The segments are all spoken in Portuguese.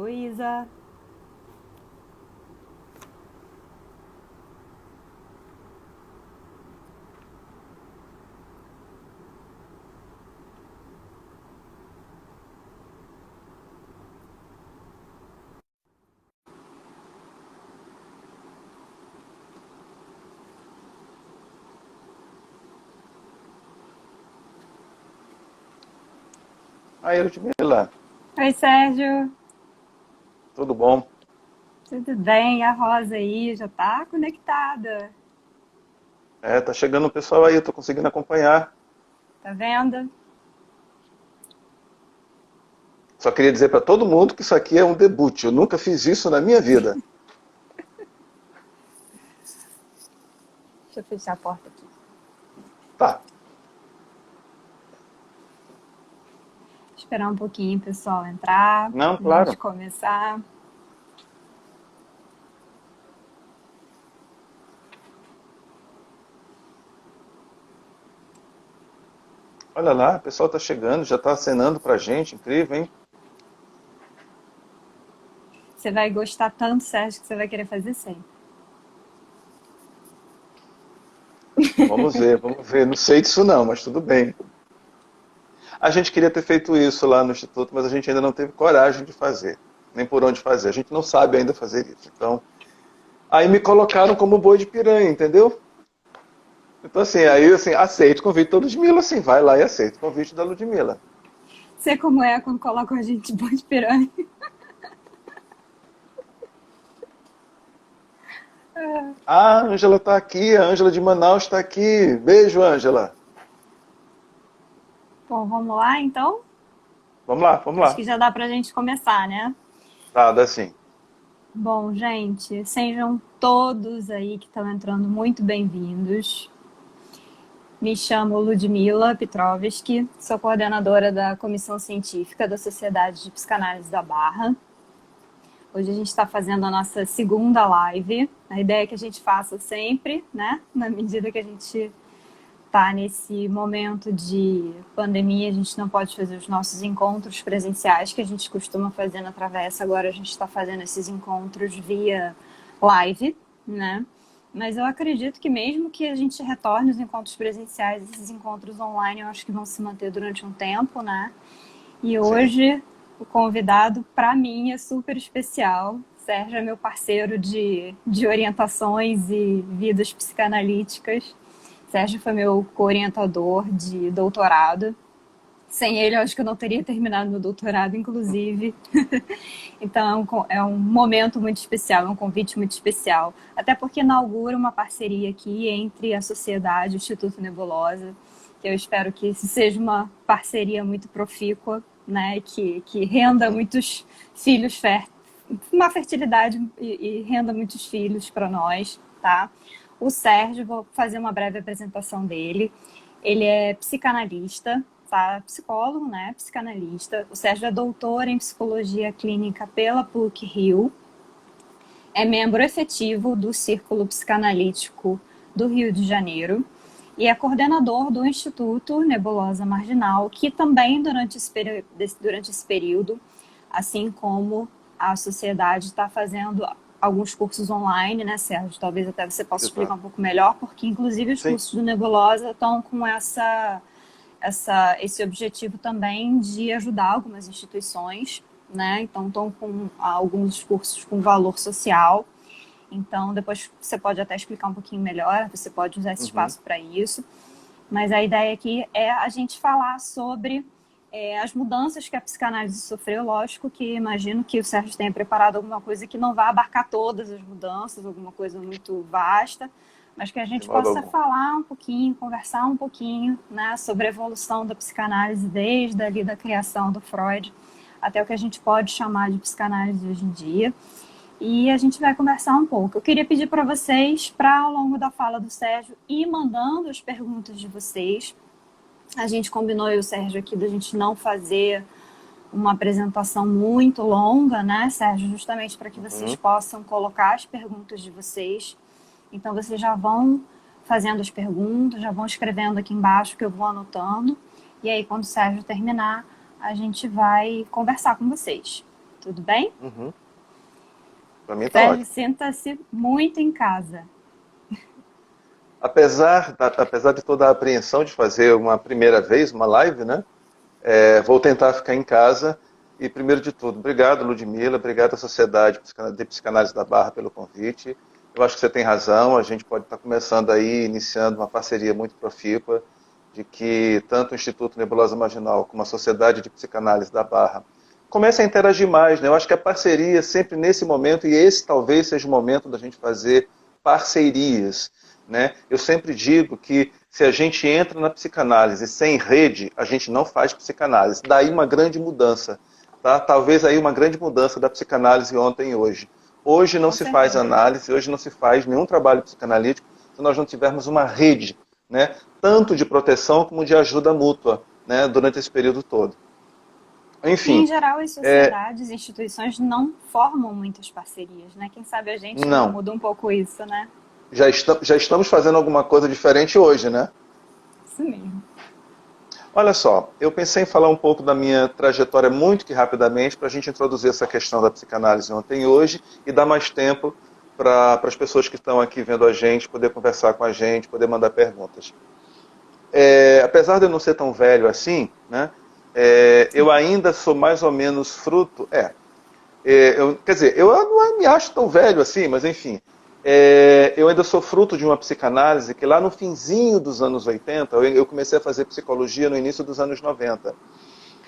Oi, Isa. Aí, Ludmila, Oi, Sérgio. tudo bom? Tudo bem? A Rosa aí já tá conectada. É, tá chegando o pessoal aí, eu tô conseguindo acompanhar. Tá vendo? Só queria dizer para todo mundo que isso aqui é um debut. Eu nunca fiz isso na minha vida. Deixa eu fechar a porta aqui. Tá. Esperar um pouquinho o pessoal entrar, Não, pra gente claro. começar. Olha lá, o pessoal tá chegando, já tá acenando pra gente. Incrível, hein? Você vai gostar tanto, Sérgio, que você vai querer fazer sempre. Vamos ver, vamos ver. Não sei disso não, mas tudo bem. A gente queria ter feito isso lá no Instituto, mas a gente ainda não teve coragem de fazer. Nem por onde fazer. A gente não sabe ainda fazer isso. Então, aí me colocaram como boi de piranha, entendeu? Então, assim, aí, assim, aceito o convite da Ludmilla, assim, vai lá e aceita o convite da Ludmilla. Sei como é quando colocam a gente de boi de piranha. Ah, a Ângela está aqui, a Ângela de Manaus está aqui. Beijo, Ângela. Bom, vamos lá então? Vamos lá, vamos Acho que lá. já dá pra gente começar, né? Tá, dá sim. Bom, gente, sejam todos aí que estão entrando muito bem-vindos. Me chamo Ludmila Petrovski, sou coordenadora da Comissão Científica da Sociedade de Psicanálise da Barra. Hoje a gente está fazendo a nossa segunda live. A ideia é que a gente faça sempre, né? Na medida que a gente está nesse momento de pandemia, a gente não pode fazer os nossos encontros presenciais que a gente costuma fazer na Travessa. Agora a gente está fazendo esses encontros via live, né? Mas eu acredito que mesmo que a gente retorne os encontros presenciais, esses encontros online eu acho que vão se manter durante um tempo, né? E Sim. hoje o convidado, para mim, é super especial. Sérgio é meu parceiro de orientações e vidas psicanalíticas. Sérgio foi meu co-orientador de doutorado. Sem ele, eu acho que eu não teria terminado meu doutorado, inclusive. Então, é um momento muito especial, é um convite muito especial. Até porque inaugura uma parceria aqui entre a sociedade e o Instituto Nebulosa, que eu espero que seja uma parceria muito profícua, né? Que renda Uhum. muitos filhos férteis, uma fertilidade e renda muitos filhos para nós, tá? O Sérgio, vou fazer uma breve apresentação dele. Ele é psicanalista, tá? Psicólogo, né? Psicanalista. O Sérgio é doutor em psicologia clínica pela PUC-Rio. É membro efetivo do Círculo Psicanalítico do Rio de Janeiro e é coordenador do Instituto Nebulosa Marginal, que também durante esse período, assim como a sociedade está fazendo alguns cursos online, né, Sérgio? Talvez até você possa explicar um Exato. pouco melhor, porque inclusive os Sim. cursos do Nebulosa estão com esse objetivo também de ajudar algumas instituições, né? Então estão com alguns cursos com valor social. Então depois você pode até explicar um pouquinho melhor, você pode usar esse Uhum. espaço para isso. Mas a ideia aqui é a gente falar sobre as mudanças que a psicanálise sofreu. Lógico que imagino que o Sérgio tenha preparado alguma coisa que não vai abarcar todas as mudanças, alguma coisa muito vasta, mas que a De gente modo possa algum. falar um pouquinho, conversar um pouquinho, né, sobre a evolução da psicanálise desde ali da criação do Freud até o que a gente pode chamar de psicanálise hoje em dia. E a gente vai conversar um pouco. Eu queria pedir para vocês, para ao longo da fala do Sérgio, ir mandando as perguntas de vocês. A gente combinou, eu e o Sérgio, aqui, da gente não fazer uma apresentação muito longa, né, Sérgio? Justamente para que vocês Uhum. possam colocar as perguntas de vocês. Então, vocês já vão fazendo as perguntas, já vão escrevendo aqui embaixo que eu vou anotando. E aí, quando o Sérgio terminar, a gente vai conversar com vocês. Tudo bem? Uhum. Para mim tá Sérgio, ótimo. sinta-se muito em casa. Apesar de toda a apreensão de fazer uma primeira vez, uma live, né? Vou tentar ficar em casa. E, primeiro de tudo, obrigado, Ludmila, obrigado à Sociedade de Psicanálise da Barra pelo convite. Eu acho que você tem razão, a gente pode estar começando aí, iniciando uma parceria muito profícua, de que tanto o Instituto Nebulosa Marginal como a Sociedade de Psicanálise da Barra comecem a interagir mais, né? Eu acho que a parceria sempre nesse momento, e esse talvez seja o momento da gente fazer parcerias, né? Eu sempre digo que se a gente entra na psicanálise sem rede, a gente não faz psicanálise. Daí uma grande mudança. Tá? Talvez aí uma grande mudança da psicanálise ontem e hoje. Hoje não Com se faz certeza. análise, hoje não se faz nenhum trabalho psicanalítico se nós não tivermos uma rede, né? Tanto de proteção como de ajuda mútua, né? Durante esse período todo. E, em Enfim, geral, as sociedades e instituições não formam muitas parcerias, né? Quem sabe a gente não. muda um pouco isso, né? Já estamos fazendo alguma coisa diferente hoje, né? Isso mesmo. Olha só, eu pensei em falar um pouco da minha trajetória muito que rapidamente para a gente introduzir essa questão da psicanálise ontem e hoje e dar mais tempo para as pessoas que estão aqui vendo a gente poder conversar com a gente, poder mandar perguntas. Apesar de eu não ser tão velho assim, né, eu ainda sou mais ou menos fruto. Quer dizer, eu não me acho tão velho assim, mas enfim. Eu ainda sou fruto de uma psicanálise que lá no finzinho dos anos 80, eu comecei a fazer psicologia no início dos anos 90.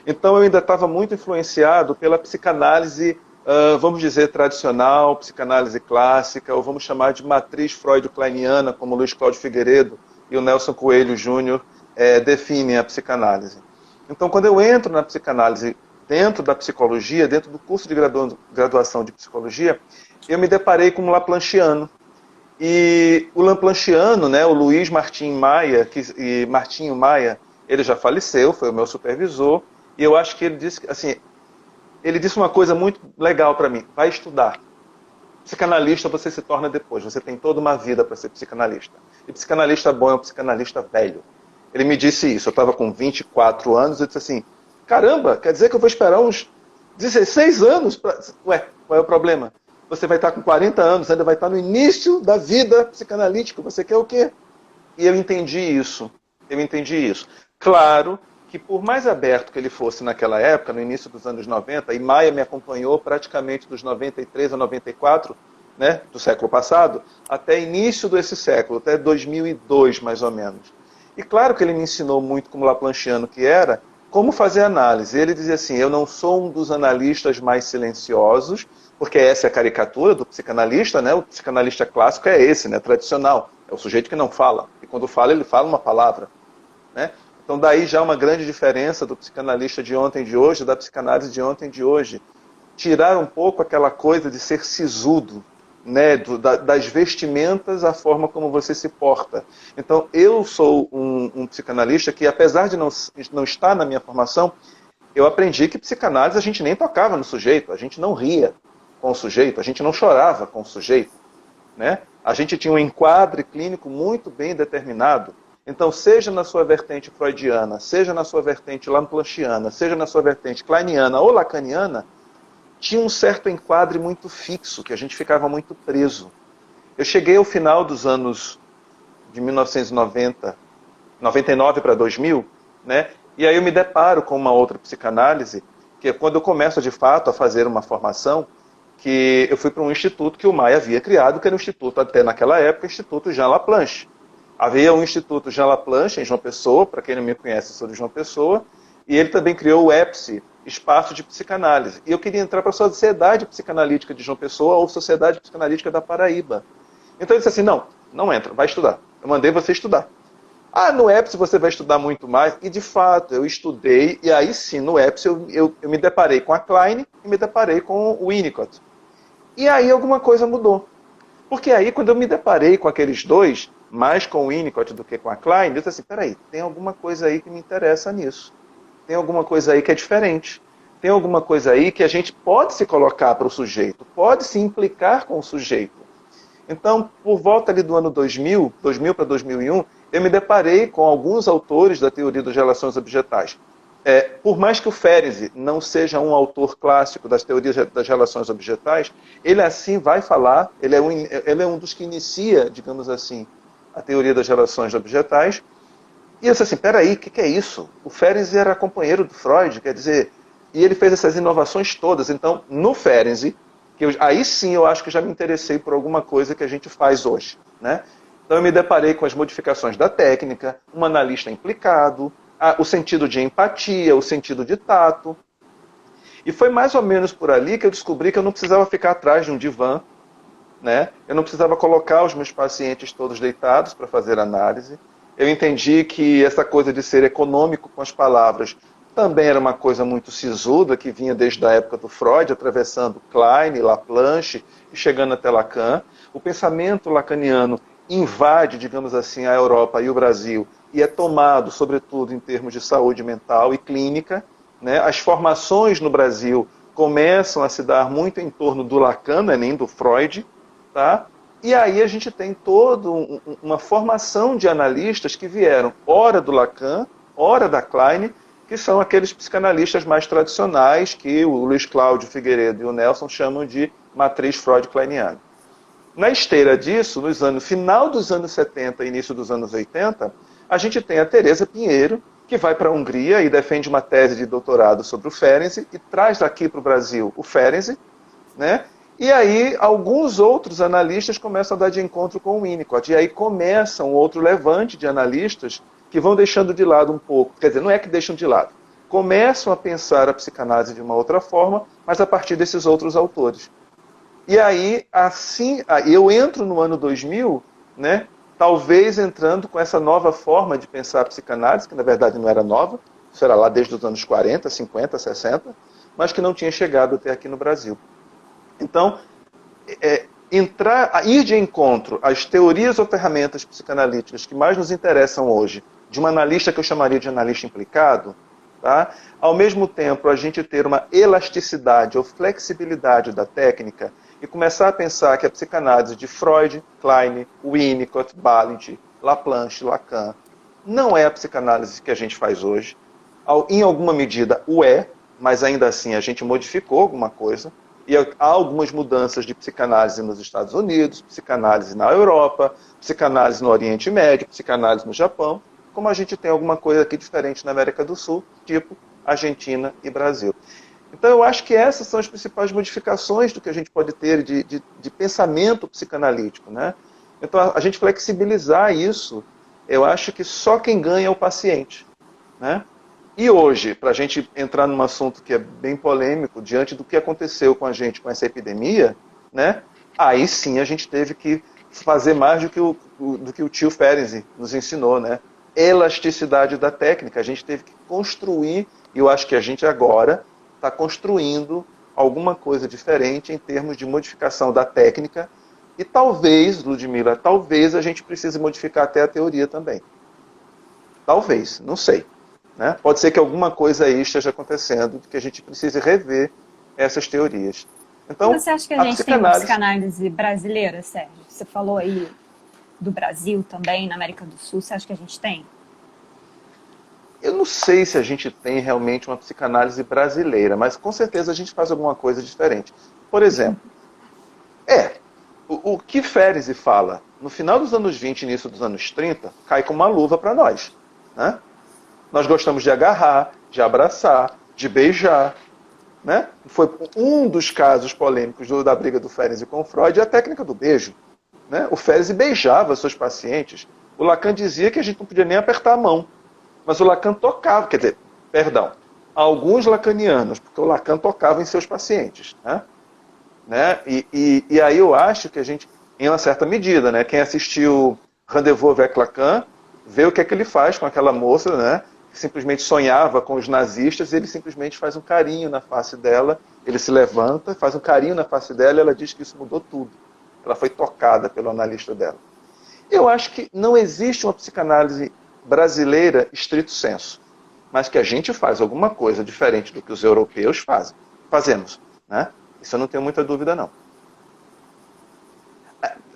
Então eu ainda estava muito influenciado pela psicanálise, vamos dizer, tradicional, psicanálise clássica, ou vamos chamar de matriz freudo-kleiniana, como o Luiz Cláudio Figueiredo e o Nelson Coelho Júnior definem a psicanálise. Então quando eu entro na psicanálise dentro da psicologia, dentro do curso de graduação de psicologia, eu me deparei com o Laplanchiano. E o Laplanchiano, né, o Luiz Martim Maia, e Martinho Maia, ele já faleceu, foi o meu supervisor, e eu acho que ele disse, assim, ele disse uma coisa muito legal para mim: vai estudar. Psicanalista você se torna depois, você tem toda uma vida para ser psicanalista. E psicanalista bom é um psicanalista velho. Ele me disse isso, eu estava com 24 anos, eu disse assim, caramba, quer dizer que eu vou esperar uns 16 anos? Ué, qual é o problema? Você vai estar com 40 anos, ainda vai estar no início da vida psicanalítica, você quer o quê? E eu entendi isso. Eu entendi isso. Claro que por mais aberto que ele fosse naquela época, no início dos anos 90, e Maia me acompanhou praticamente dos 93 a 94, né, do século passado, até início desse século, até 2002 mais ou menos. E claro que ele me ensinou muito, como Laplanchiano que era, como fazer análise. Ele dizia assim, eu não sou um dos analistas mais silenciosos, porque essa é a caricatura do psicanalista, né? O psicanalista clássico é esse, né? Tradicional. É o sujeito que não fala. E quando fala, ele fala uma palavra, né? Então daí já uma grande diferença do psicanalista de ontem e de hoje, da psicanálise de ontem e de hoje. Tirar um pouco aquela coisa de ser sisudo, né? Das vestimentas, a forma como você se porta. Então eu sou um psicanalista que, apesar de não estar na minha formação, eu aprendi que psicanálise a gente nem tocava no sujeito, a gente não ria com o sujeito, a gente não chorava com o sujeito, né? A gente tinha um enquadre clínico muito bem determinado. Então, seja na sua vertente freudiana, seja na sua vertente laplanchiana, seja na sua vertente kleiniana ou lacaniana, tinha um certo enquadre muito fixo, que a gente ficava muito preso. Eu cheguei ao final dos anos de 1990, 99 para 2000, né? E aí eu me deparo com uma outra psicanálise, que é quando eu começo de fato a fazer uma formação, que eu fui para um instituto que o Maia havia criado, que era um instituto, até naquela época, Instituto Jean Laplanche. Havia um Instituto Jean Laplanche em João Pessoa, para quem não me conhece, sou de João Pessoa, e ele também criou o EPSI, Espaço de Psicanálise. E eu queria entrar para a Sociedade Psicanalítica de João Pessoa ou Sociedade Psicanalítica da Paraíba. Então ele disse assim, não entra, vai estudar. Eu mandei você estudar. No EPSI você vai estudar muito mais. E de fato, eu estudei, e aí sim, no EPSI eu me deparei com a Klein e me deparei com o Winnicott. E aí alguma coisa mudou. Porque aí, quando eu me deparei com aqueles dois, mais com o Winnicott do que com a Klein, eu disse assim, peraí, tem alguma coisa aí que me interessa nisso. Tem alguma coisa aí que é diferente. Tem alguma coisa aí que a gente pode se colocar para o sujeito, pode se implicar com o sujeito. Então, por volta ali do ano 2000 para 2001, eu me deparei com alguns autores da teoria das relações objetais. Por mais que o Ferenczi não seja um autor clássico das teorias das relações objetais, ele assim vai falar, ele é um dos que inicia, digamos assim, a teoria das relações objetais. E eu disse assim, peraí, o que é isso? O Ferenczi era companheiro do Freud, quer dizer, e ele fez essas inovações todas. Então, no Ferenczi, aí sim eu acho que já me interessei por alguma coisa que a gente faz hoje, né? Então eu me deparei com as modificações da técnica, um analista implicado, o sentido de empatia, o sentido de tato. E foi mais ou menos por ali que eu descobri que eu não precisava ficar atrás de um divã, né? Eu não precisava colocar os meus pacientes todos deitados para fazer análise. Eu entendi que essa coisa de ser econômico com as palavras também era uma coisa muito sisuda, que vinha desde a época do Freud, atravessando Klein, Laplanche e chegando até Lacan. O pensamento lacaniano invade, digamos assim, a Europa e o Brasil e é tomado, sobretudo, em termos de saúde mental e clínica, né? As formações no Brasil começam a se dar muito em torno do Lacan, nem do Freud, tá? E aí a gente tem toda uma formação de analistas que vieram, ora do Lacan, ora da Klein, que são aqueles psicanalistas mais tradicionais que o Luiz Cláudio Figueiredo e o Nelson chamam de matriz freud-kleiniana. Na esteira disso, final dos anos 70 e início dos anos 80, a gente tem a Teresa Pinheiro, que vai para a Hungria e defende uma tese de doutorado sobre o Ferenczi e traz aqui para o Brasil o Ferenczi, né? E aí alguns outros analistas começam a dar de encontro com o Winnicott. E aí começa um outro levante de analistas que vão deixando de lado um pouco. Quer dizer, não é que deixam de lado. Começam a pensar a psicanálise de uma outra forma, mas a partir desses outros autores. E aí, assim, eu entro no ano 2000, né, talvez entrando com essa nova forma de pensar a psicanálise, que na verdade não era nova, isso era lá desde os anos 40, 50, 60, mas que não tinha chegado até aqui no Brasil. Então, ir de encontro às teorias ou ferramentas psicanalíticas que mais nos interessam hoje, de um analista que eu chamaria de analista implicado, tá? Ao mesmo tempo a gente ter uma elasticidade ou flexibilidade da técnica e começar a pensar que a psicanálise de Freud, Klein, Winnicott, Balint, Laplanche, Lacan não é a psicanálise que a gente faz hoje. Em alguma medida o é, mas ainda assim a gente modificou alguma coisa. E há algumas mudanças de psicanálise nos Estados Unidos, psicanálise na Europa, psicanálise no Oriente Médio, psicanálise no Japão, como a gente tem alguma coisa aqui diferente na América do Sul, tipo Argentina e Brasil. Então eu acho que essas são as principais modificações do que a gente pode ter de pensamento psicanalítico, né? Então a gente flexibilizar isso, eu acho que só quem ganha é o paciente, né? E hoje, para a gente entrar num assunto que é bem polêmico, diante do que aconteceu com a gente com essa epidemia, né? Aí sim a gente teve que fazer mais do que o tio Ferenczi nos ensinou, né? Elasticidade da técnica. A gente teve que construir, e eu acho que a gente agora está construindo alguma coisa diferente em termos de modificação da técnica. E talvez, Ludmila, talvez a gente precise modificar até a teoria também. Talvez, não sei. Né? Pode ser que alguma coisa aí esteja acontecendo, que a gente precise rever essas teorias. Então, você acha que a gente tem uma psicanálise brasileira, Sérgio? Você falou aí do Brasil também, na América do Sul. Você acha que a gente tem? Eu não sei se a gente tem realmente uma psicanálise brasileira, mas com certeza a gente faz alguma coisa diferente. Por exemplo, o que Ferenczi fala no final dos anos 20 e início dos anos 30 cai como uma luva para nós, né? Nós gostamos de agarrar, de abraçar, de beijar. Né? Foi um dos casos polêmicos da briga do Ferenczi com o Freud, a técnica do beijo. Né? O Ferenczi beijava seus pacientes. O Lacan dizia que a gente não podia nem apertar a mão. Mas o Lacan tocava, quer dizer, perdão, alguns lacanianos, porque o Lacan tocava em seus pacientes. Né? E aí eu acho que a gente, em uma certa medida, né? Quem assistiu Rendezvous avec Lacan, vê o que é que ele faz com aquela moça, né? Que simplesmente sonhava com os nazistas, e ele simplesmente faz um carinho na face dela, ele se levanta, faz um carinho na face dela, e ela diz que isso mudou tudo. Ela foi tocada pelo analista dela. Eu acho que não existe uma psicanálise brasileira estrito sensu, mas que a gente faz alguma coisa diferente do que os europeus fazemos. Né? Isso eu não tenho muita dúvida, não.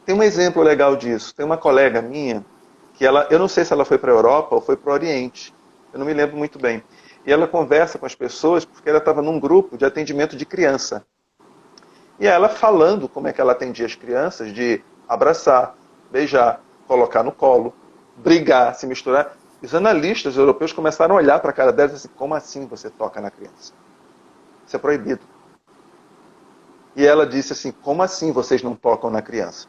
Tem um exemplo legal disso. Tem uma colega minha, que eu não sei se ela foi para a Europa ou foi para o Oriente, eu não me lembro muito bem. E ela conversa com as pessoas porque ela estava num grupo de atendimento de criança. E ela falando como é que ela atendia as crianças, de abraçar, beijar, colocar no colo, brigar, se misturar. Os analistas europeus começaram a olhar para a cara dela e dizer assim, como assim você toca na criança? Isso é proibido. E ela disse assim, como assim vocês não tocam na criança?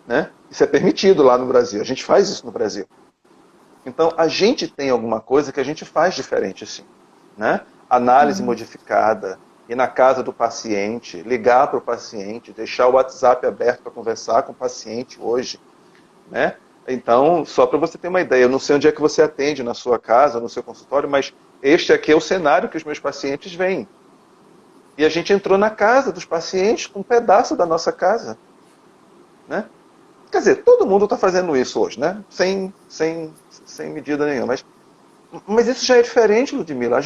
Né? Isso é permitido lá no Brasil, a gente faz isso no Brasil. Então, a gente tem alguma coisa que a gente faz diferente assim. Né? Análise modificada, ir na casa do paciente, ligar para o paciente, deixar o WhatsApp aberto para conversar com o paciente hoje. Né? Então, só para você ter uma ideia, eu não sei onde é que você atende na sua casa, no seu consultório, mas este aqui é o cenário que os meus pacientes veem. E a gente entrou na casa dos pacientes com um pedaço da nossa casa. Né? Quer dizer, todo mundo está fazendo isso hoje, né? Sem medida nenhuma. Mas isso já é diferente, Ludmila.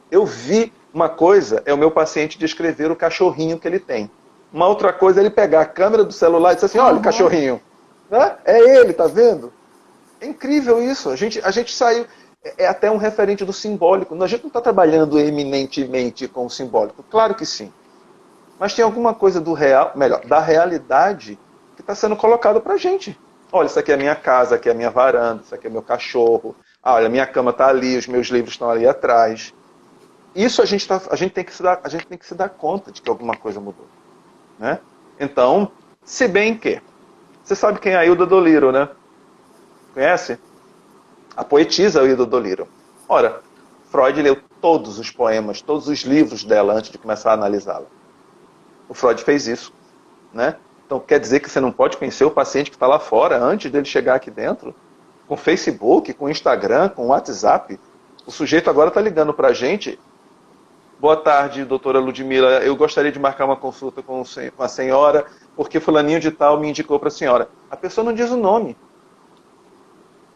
Eu vi uma coisa, é o meu paciente descrever o cachorrinho que ele tem. Uma outra coisa é ele pegar a câmera do celular e dizer assim, olha o cachorrinho. Né? É ele, tá vendo? É incrível isso. A gente saiu... É até um referente do simbólico. A gente não está trabalhando eminentemente com o simbólico. Claro que sim. Mas tem alguma coisa do real, melhor, da realidade que está sendo colocado para a gente. Olha, isso aqui é a minha casa, aqui é a minha varanda, isso aqui é meu cachorro. Ah, olha, a minha cama está ali, os meus livros estão ali atrás. Isso a gente tem que se dar conta de que alguma coisa mudou. Né? Então, se bem que... Você sabe quem é a Hilda Doliro, né? Conhece? A poetisa Hilda Doliro. Ora, Freud leu todos os poemas, todos os livros dela antes de começar a analisá-la. O Freud fez isso. Né? Então, quer dizer que você não pode conhecer o paciente que está lá fora antes dele chegar aqui dentro? Com Facebook, com Instagram, com WhatsApp? O sujeito agora está ligando para a gente. Boa tarde, doutora Ludmila. Eu gostaria de marcar uma consulta com a senhora, porque fulaninho de tal me indicou para a senhora. A pessoa não diz o nome.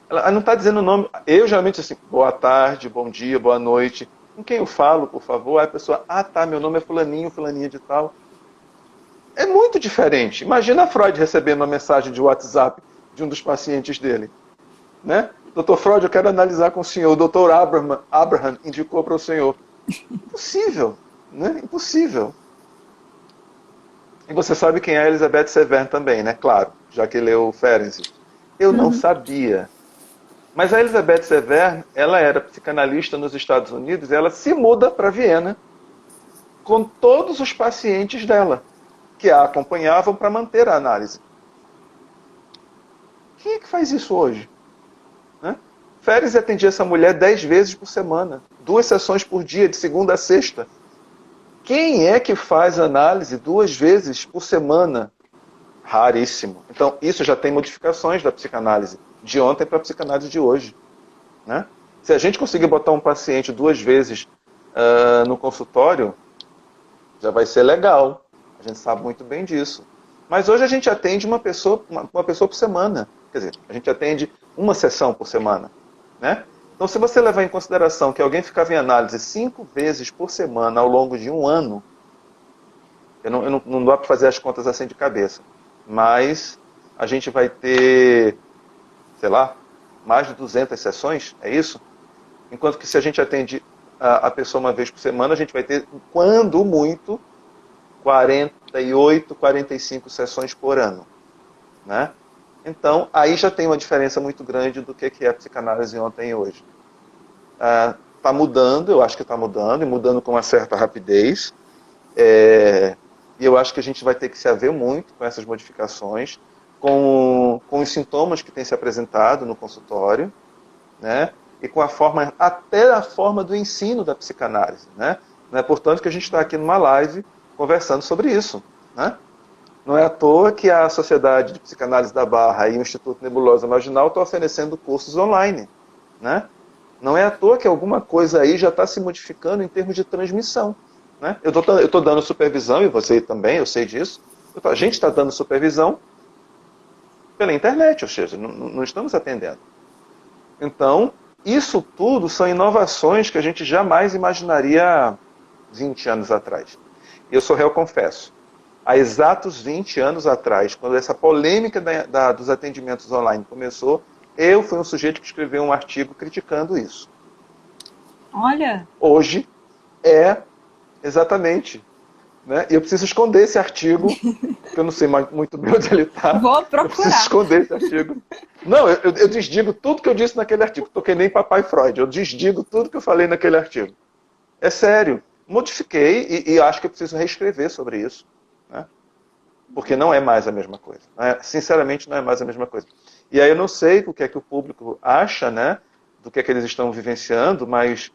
Ela não está dizendo o nome. Eu geralmente assim, boa tarde, bom dia, boa noite. Com quem eu falo, por favor? Aí a pessoa, tá, meu nome é fulaninho, fulaninha de tal. É muito diferente. Imagina a Freud recebendo uma mensagem de WhatsApp de um dos pacientes dele. Né? Doutor Freud, eu quero analisar com o senhor. O doutor Abraham indicou para o senhor. Impossível. Né? Impossível. E você sabe quem é a Elizabeth Severn também, né? Claro, já que leu Ferenczi. Eu não sabia. Mas a Elizabeth Severn, ela era psicanalista nos Estados Unidos e ela se muda para Viena com todos os pacientes dela, que a acompanhavam para manter a análise. Quem é que faz isso hoje? Né? Ferenczi atendia essa mulher 10 vezes por semana, 2 sessões por dia, de segunda a sexta. Quem é que faz análise 2 vezes por semana? Raríssimo. Então, isso já tem modificações da psicanálise, de ontem para a psicanálise de hoje. Né? Se a gente conseguir botar um paciente 2 vezes no consultório, já vai ser legal. A gente sabe muito bem disso. Mas hoje a gente atende uma pessoa por semana. Quer dizer, a gente atende uma sessão por semana. Né? Então, se você levar em consideração que alguém ficava em análise 5 vezes por semana ao longo de um ano, não dá para fazer as contas assim de cabeça. Mas a gente vai ter, sei lá, mais de 200 sessões, é isso? Enquanto que se a gente atende a pessoa uma vez por semana, a gente vai ter, quando muito, 48, 45 sessões por ano. Né? Então, aí já tem uma diferença muito grande do que é a psicanálise ontem e hoje. Está mudando, eu acho que está mudando, e mudando com uma certa rapidez. E eu acho que a gente vai ter que se haver muito com essas modificações, com os sintomas que têm se apresentado no consultório, né? E com até a forma do ensino da psicanálise. Né? Não é portanto que a gente está aqui numa live conversando sobre isso. Né? Não é à toa que a Sociedade de Psicanálise da Barra e o Instituto Nebulosa Marginal estão oferecendo cursos online. Né? Não é à toa que alguma coisa aí já está se modificando em termos de transmissão. Né? Eu estou dando supervisão, e você também, eu sei disso. A gente está dando supervisão pela internet, ou seja, não estamos atendendo. Então, isso tudo são inovações que a gente jamais imaginaria 20 anos atrás. Eu sou réu, confesso. Há exatos 20 anos atrás, quando essa polêmica dos atendimentos online começou, eu fui um sujeito que escreveu um artigo criticando isso. Olha, Hoje é exatamente. Né? E eu preciso esconder esse artigo, porque eu não sei muito bem onde ele está. vou Eu preciso procurar. esconder esse artigo. Não, eu desdigo tudo que eu disse naquele artigo. Tô que nem papai Freud. Eu desdigo tudo que eu falei naquele artigo. É sério. Modifiquei e acho que eu preciso reescrever sobre isso. Né? Porque não é mais a mesma coisa. Sinceramente, não é mais a mesma coisa. E aí eu não sei o que é que o público acha, né? Do que é que eles estão vivenciando, mas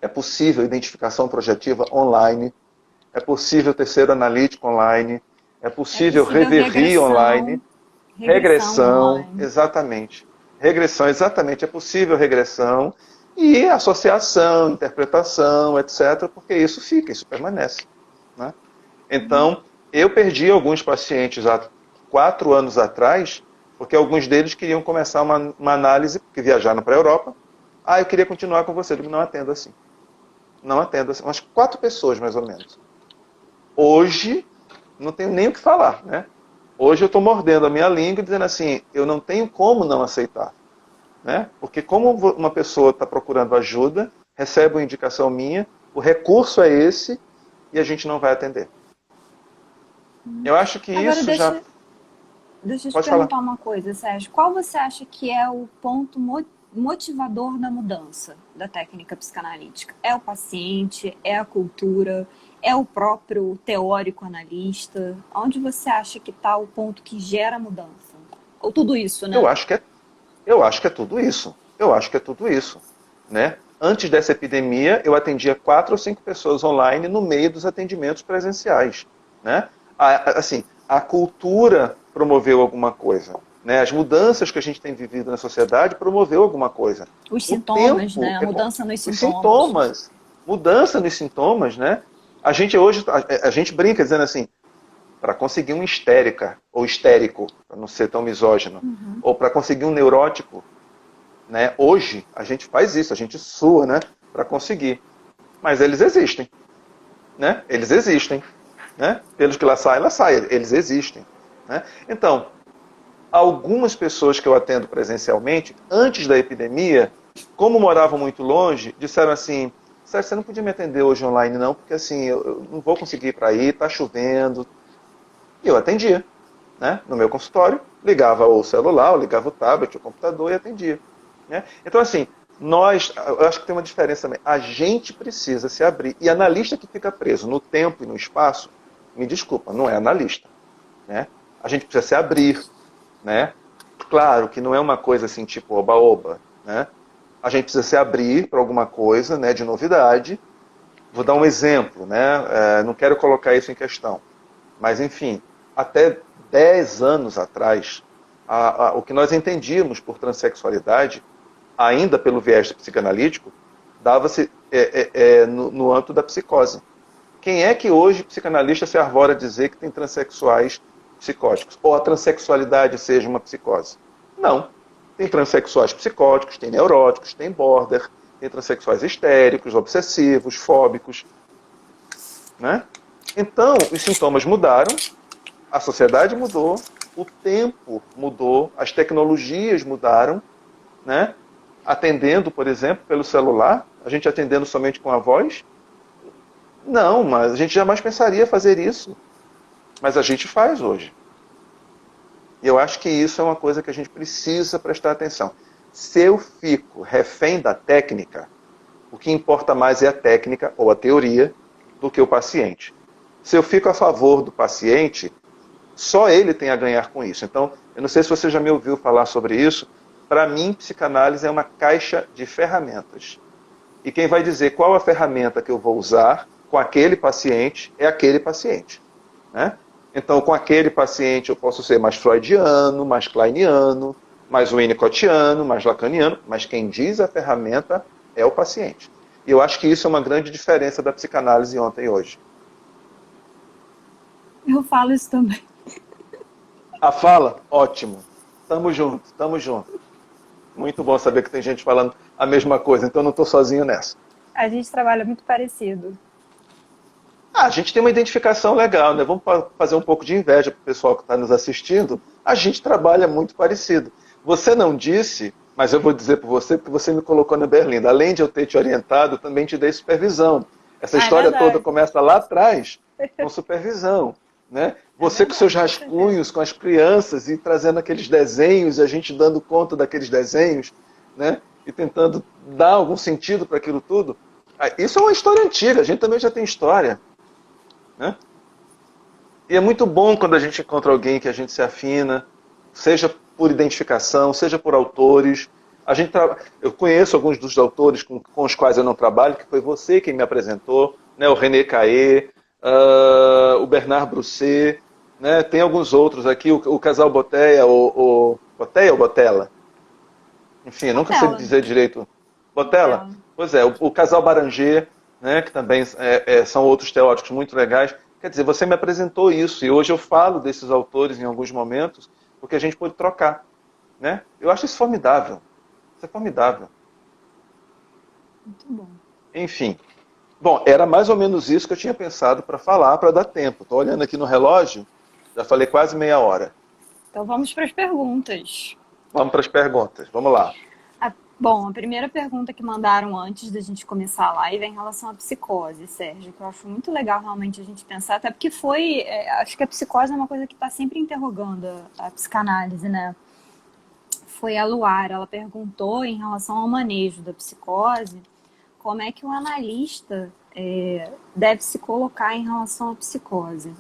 é possível identificação projetiva online, é possível terceiro analítico online, é É possível possível reverie online, regressão regressão, online. exatamente. Regressão, exatamente, é possível regressão e associação, interpretação, etc., porque isso fica, isso permanece. Né? Então, eu perdi alguns pacientes há 4 anos atrás, porque alguns deles queriam começar uma análise, porque viajaram para a Europa. Ah, eu queria continuar com você. Eu digo, não atendo assim. Não atendo assim. Umas 4 pessoas, mais ou menos. Hoje, não tenho nem o que falar, né? Hoje eu estou mordendo a minha língua e dizendo assim, eu não tenho como não aceitar. Né? Porque como uma pessoa está procurando ajuda, recebe uma indicação minha, o recurso é esse e a gente não vai atender. Eu acho que Agora isso já... deixa eu te Pode falar. perguntar uma coisa, Sérgio. Qual você acha que é o ponto motivador da mudança da técnica psicanalítica? É o paciente? É a cultura? É o próprio teórico analista? Onde você acha que está o ponto que gera a mudança? Ou tudo isso, Eu né? acho que é, eu acho que é tudo isso. Eu acho que é tudo isso. Né? Antes dessa epidemia, eu atendia 4 ou 5 pessoas online no meio dos atendimentos presenciais. Né? Assim, a cultura promoveu alguma coisa. Né? As mudanças que a gente tem vivido na sociedade promoveu alguma coisa. Os O sintomas, né? tempo, A mudança nos os sintomas. sintomas, mudança nos sintomas, né? A gente hoje, a gente brinca dizendo assim, para conseguir um histérica ou histérico, para não ser tão misógino, ou para conseguir um neurótico, né? Hoje a gente faz isso, a gente sua, né? Para conseguir. Mas eles existem, né? Eles existem, né? Pelos que lá sai, eles existem, né? Então, algumas pessoas que eu atendo presencialmente, antes da epidemia, como moravam muito longe, disseram assim, Sérgio, você não podia me atender hoje online não, porque assim, eu não vou conseguir ir para aí, tá chovendo. E eu atendia, né? No meu consultório, ligava o celular, ou ligava o tablet, o computador e atendia. Né? Então, assim, eu acho que tem uma diferença também. A gente precisa se abrir. E analista que fica preso no tempo e no espaço, me desculpa, não é analista. Né? A gente precisa se abrir. Né? Claro que não é uma coisa assim, tipo oba-oba. Né? A gente precisa se abrir para alguma coisa, né, de novidade. Vou dar um exemplo, né? Não quero colocar isso em questão. Mas, enfim, até 10 anos atrás, o que nós entendíamos por transexualidade, ainda pelo viés psicanalítico, dava-se no âmbito da psicose. Quem é que hoje, psicanalista, se arvora a dizer que tem transexuais psicóticos? Ou a transexualidade seja uma psicose? Não. Tem transexuais psicóticos, tem neuróticos, tem border, tem transexuais histéricos, obsessivos, fóbicos. Né? Então, os sintomas mudaram, a sociedade mudou, o tempo mudou, as tecnologias mudaram, né? Atendendo, por exemplo, pelo celular, a gente atendendo somente com a voz. Não, mas a gente jamais pensaria fazer isso. Mas a gente faz hoje. E eu acho que isso é uma coisa que a gente precisa prestar atenção. Se eu fico refém da técnica, o que importa mais é a técnica ou a teoria do que o paciente. Se eu fico a favor do paciente, só ele tem a ganhar com isso. Então, eu não sei se você já me ouviu falar sobre isso. Para mim, psicanálise é uma caixa de ferramentas. E quem vai dizer qual a ferramenta que eu vou usar com aquele paciente é aquele paciente. Né? Então, com aquele paciente eu posso ser mais freudiano, mais kleiniano, mais winnicottiano, mais lacaniano, mas quem diz a ferramenta é o paciente. E eu acho que isso é uma grande diferença da psicanálise ontem e hoje. Eu falo isso também. A fala? Ótimo. Tamo junto, tamo junto. Muito bom saber que tem gente falando a mesma coisa, então eu não estou sozinho nessa. A gente trabalha muito parecido. A gente tem uma identificação legal, né? Vamos fazer um pouco de inveja para o pessoal que está nos assistindo. A gente trabalha muito parecido. Você não disse, Mas eu vou dizer para você, porque você me colocou na berlinda. Além de eu ter te orientado, eu também te dei supervisão. Essa Ah, é história toda verdade. começa lá atrás, com supervisão. Né? É Você com seus verdade, com certeza. rascunhos, com as crianças, e trazendo aqueles desenhos, e a gente dando conta daqueles desenhos, né? E tentando dar algum sentido para aquilo tudo. Ah, isso é uma história antiga, a gente também já tem história. Né? E é muito bom quando a gente encontra alguém que a gente se afina, seja por identificação, seja por autores. Eu conheço alguns dos autores com os quais eu não trabalho, que foi você quem me apresentou, né? O René Caê, o Bernard Brousset, né? Tem alguns outros aqui, o casal Boteia, o Boteia ou Botella? Enfim, eu nunca sei Botella. dizer direito. Botella? Botella. Pois é, o casal Baranger, né, que também são outros teóricos muito legais. Quer dizer, você me apresentou isso, e hoje eu falo desses autores em alguns momentos, porque a gente pode trocar. Né? Eu acho isso formidável. Isso é formidável. Muito bom. Enfim. Bom, era mais ou menos isso que eu tinha pensado para falar, para dar tempo. Estou olhando aqui no relógio, já falei quase meia hora. Então vamos para as perguntas. Vamos para as perguntas. Vamos lá. Bom, a primeira pergunta que mandaram antes da gente começar a live é em relação à psicose, Sérgio, que eu acho muito legal realmente a gente pensar, até porque acho que a psicose é uma coisa que está sempre interrogando a psicanálise, né? Foi a Luara, ela perguntou em relação ao manejo da psicose, como é que o analista deve se colocar em relação à psicose.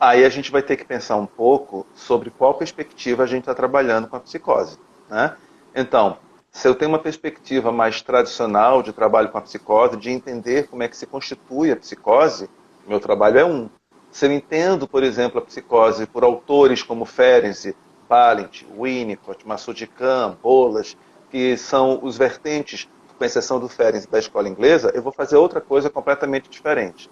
Aí a gente vai ter que pensar um pouco sobre qual perspectiva a gente está trabalhando com a psicose. Né? Então, se eu tenho uma perspectiva mais tradicional de trabalho com a psicose, de entender como é que se constitui a psicose, meu trabalho é um. Se eu entendo, por exemplo, a psicose por autores como Ferenczi, Valent, Winnicott, Massoud Khan, Bolas, que são os vertentes, com exceção do Ferenczi, da escola inglesa, eu vou fazer outra coisa completamente diferente.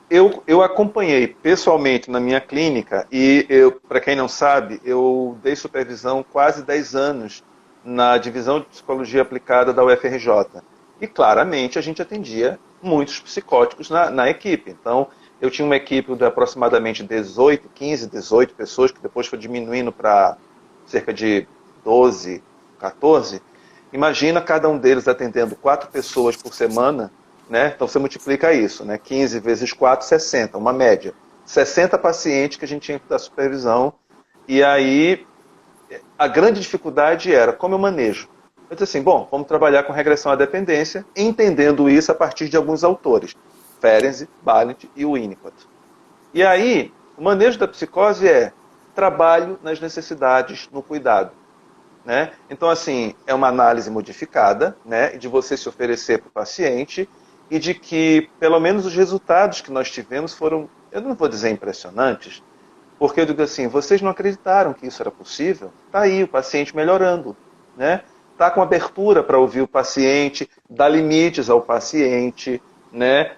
Eu acompanhei pessoalmente na minha clínica e, para quem não sabe, eu dei supervisão quase 10 anos na divisão de psicologia aplicada da UFRJ. E claramente a gente atendia muitos psicóticos na equipe. Então, eu tinha uma equipe de aproximadamente 18, 15, 18 pessoas, que depois foi diminuindo para cerca de 12, 14. Imagina cada um deles atendendo 4 pessoas por semana. Né? Então você multiplica isso, né? 15 vezes 4, 60, uma média. 60 pacientes que a gente tinha que dar supervisão. E aí, a grande dificuldade era como eu manejo. Eu disse assim, bom, vamos trabalhar com regressão à dependência, entendendo isso a partir de alguns autores. Ferenczi, Valent e Winnicott. E aí, o manejo da psicose é trabalho nas necessidades, no cuidado. Né? Então, assim, é uma análise modificada, né? De você se oferecer para o paciente e de que, pelo menos, os resultados que nós tivemos foram, eu não vou dizer impressionantes, porque eu digo assim, vocês não acreditaram que isso era possível? Está aí o paciente melhorando, né? Está com abertura para ouvir o paciente, dar limites ao paciente, né?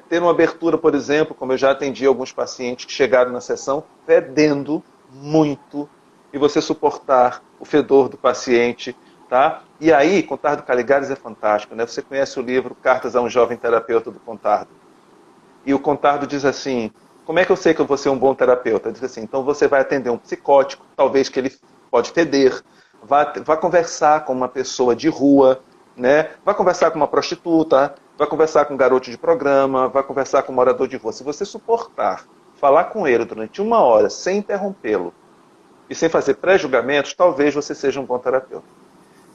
Ter uma abertura, por exemplo, como eu já atendi alguns pacientes que chegaram na sessão fedendo muito, e você suportar o fedor do paciente. Tá? E aí, Contardo Caligares é fantástico. Né? Você conhece o livro Cartas a um Jovem Terapeuta do Contardo. E o Contardo diz assim, como é que eu sei que eu vou ser um bom terapeuta? Ele diz assim, então você vai atender um psicótico, talvez que ele pode feder, vá conversar com uma pessoa de rua, né? Vai conversar com uma prostituta, vai conversar com um garoto de programa, vai conversar com um morador de rua. Se você suportar falar com ele durante 1 hora, sem interrompê-lo, e sem fazer pré-julgamentos, talvez você seja um bom terapeuta.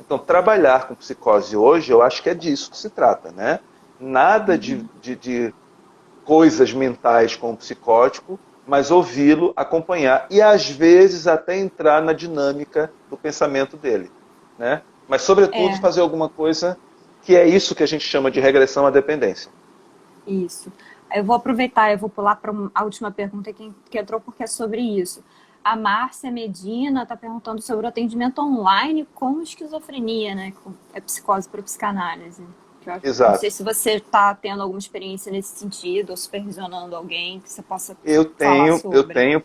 Então, trabalhar com psicose hoje, eu acho que é disso que se trata, né? Nada de coisas mentais com o psicótico, mas ouvi-lo, acompanhar e, às vezes, até entrar na dinâmica do pensamento dele, né? Mas, sobretudo, fazer alguma coisa que é isso que a gente chama de regressão à dependência. Isso. Eu vou aproveitar, eu vou pular para a última pergunta que entrou, porque é sobre isso. A Márcia Medina está perguntando sobre o atendimento online com esquizofrenia, né? Com psicose para psicanálise. Exato. Não sei se você está tendo alguma experiência nesse sentido, ou supervisionando alguém que você possa falar sobre.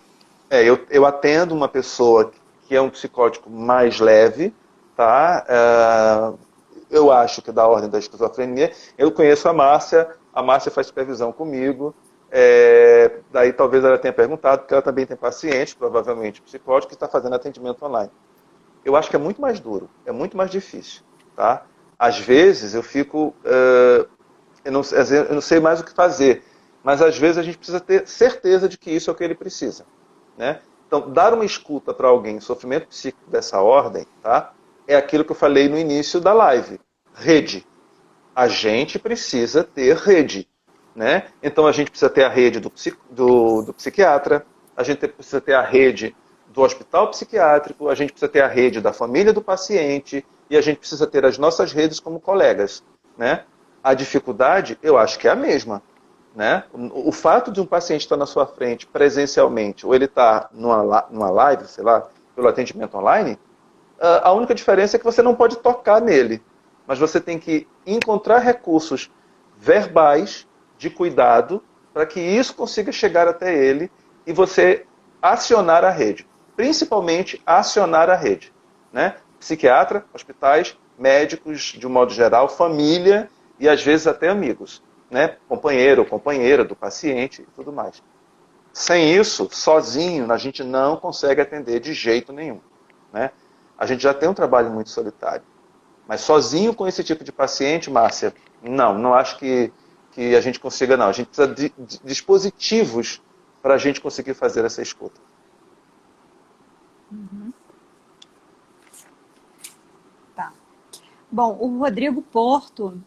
Eu atendo uma pessoa que é um psicótico mais leve, tá? Eu acho que é da ordem da esquizofrenia. Eu conheço a Márcia faz supervisão comigo. Daí talvez ela tenha perguntado, porque ela também tem pacientes, provavelmente psicóticos, que está fazendo atendimento online. Eu acho que é muito mais duro, é muito mais difícil. Tá? Às vezes eu fico... eu não sei mais o que fazer, mas às vezes a gente precisa ter certeza de que isso é o que ele precisa. Né? Então, dar uma escuta para alguém em sofrimento psíquico dessa ordem, tá? É aquilo que eu falei no início da live. Rede. A gente precisa ter rede. Né? Então, a gente precisa ter a rede do psiquiatra, a gente precisa ter a rede do hospital psiquiátrico, a gente precisa ter a rede da família do paciente e a gente precisa ter as nossas redes como colegas. Né? A dificuldade, eu acho que é a mesma. Né? O fato de um paciente estar na sua frente presencialmente ou ele estar numa live, sei lá, pelo atendimento online, a única diferença é que você não pode tocar nele, mas você tem que encontrar recursos verbais de cuidado para que isso consiga chegar até ele e você acionar a rede, principalmente acionar a rede. Né? Psiquiatra, hospitais, médicos de um modo geral, família e às vezes até amigos. Né? Companheiro ou companheira do paciente e tudo mais. Sem isso, sozinho, a gente não consegue atender de jeito nenhum. Né? A gente já tem um trabalho muito solitário. Mas sozinho com esse tipo de paciente, Márcia, não acho que a gente consiga, não. A gente precisa de dispositivos para a gente conseguir fazer essa escuta. Uhum. Tá. Bom, o Rodrigo Porto,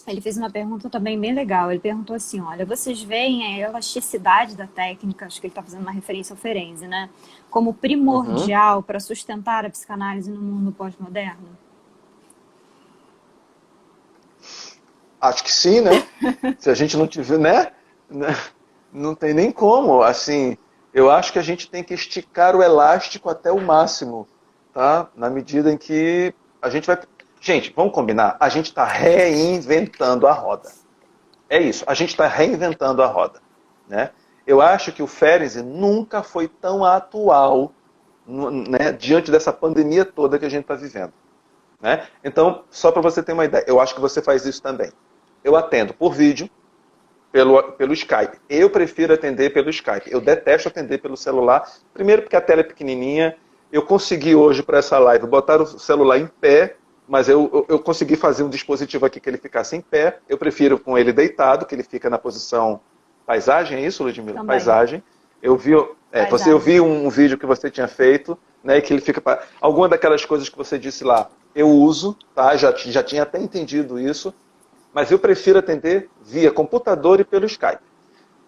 ele fez uma pergunta também bem legal. Ele perguntou assim, olha, vocês veem a elasticidade da técnica, acho que ele está fazendo uma referência ao Ferenczi, né? Como primordial para sustentar a psicanálise no mundo pós-moderno? Acho que sim, né? Se a gente não tiver, né? Não tem nem como. Assim, eu acho que a gente tem que esticar o elástico até o máximo, tá? Na medida em que a gente vai... Gente, vamos combinar? A gente está reinventando a roda. É isso, a gente está reinventando a roda. Né? Eu acho que o Ferenczi nunca foi tão atual, né, diante dessa pandemia toda que a gente está vivendo. Né? Então, só para você ter uma ideia, eu acho que você faz isso também. Eu atendo por vídeo, pelo Skype. Eu prefiro atender pelo Skype. Eu detesto atender pelo celular. Primeiro porque a tela é pequenininha. Eu consegui hoje para essa live botar o celular em pé, mas eu consegui fazer um dispositivo aqui que ele ficasse em pé. Eu prefiro com ele deitado, que ele fica na posição paisagem, é isso, Ludmila? Também. Paisagem. Eu vi um vídeo que você tinha feito, né, que ele fica... Alguma daquelas coisas que você disse lá, eu uso, tá? Já tinha até entendido isso, mas eu prefiro atender via computador e pelo Skype.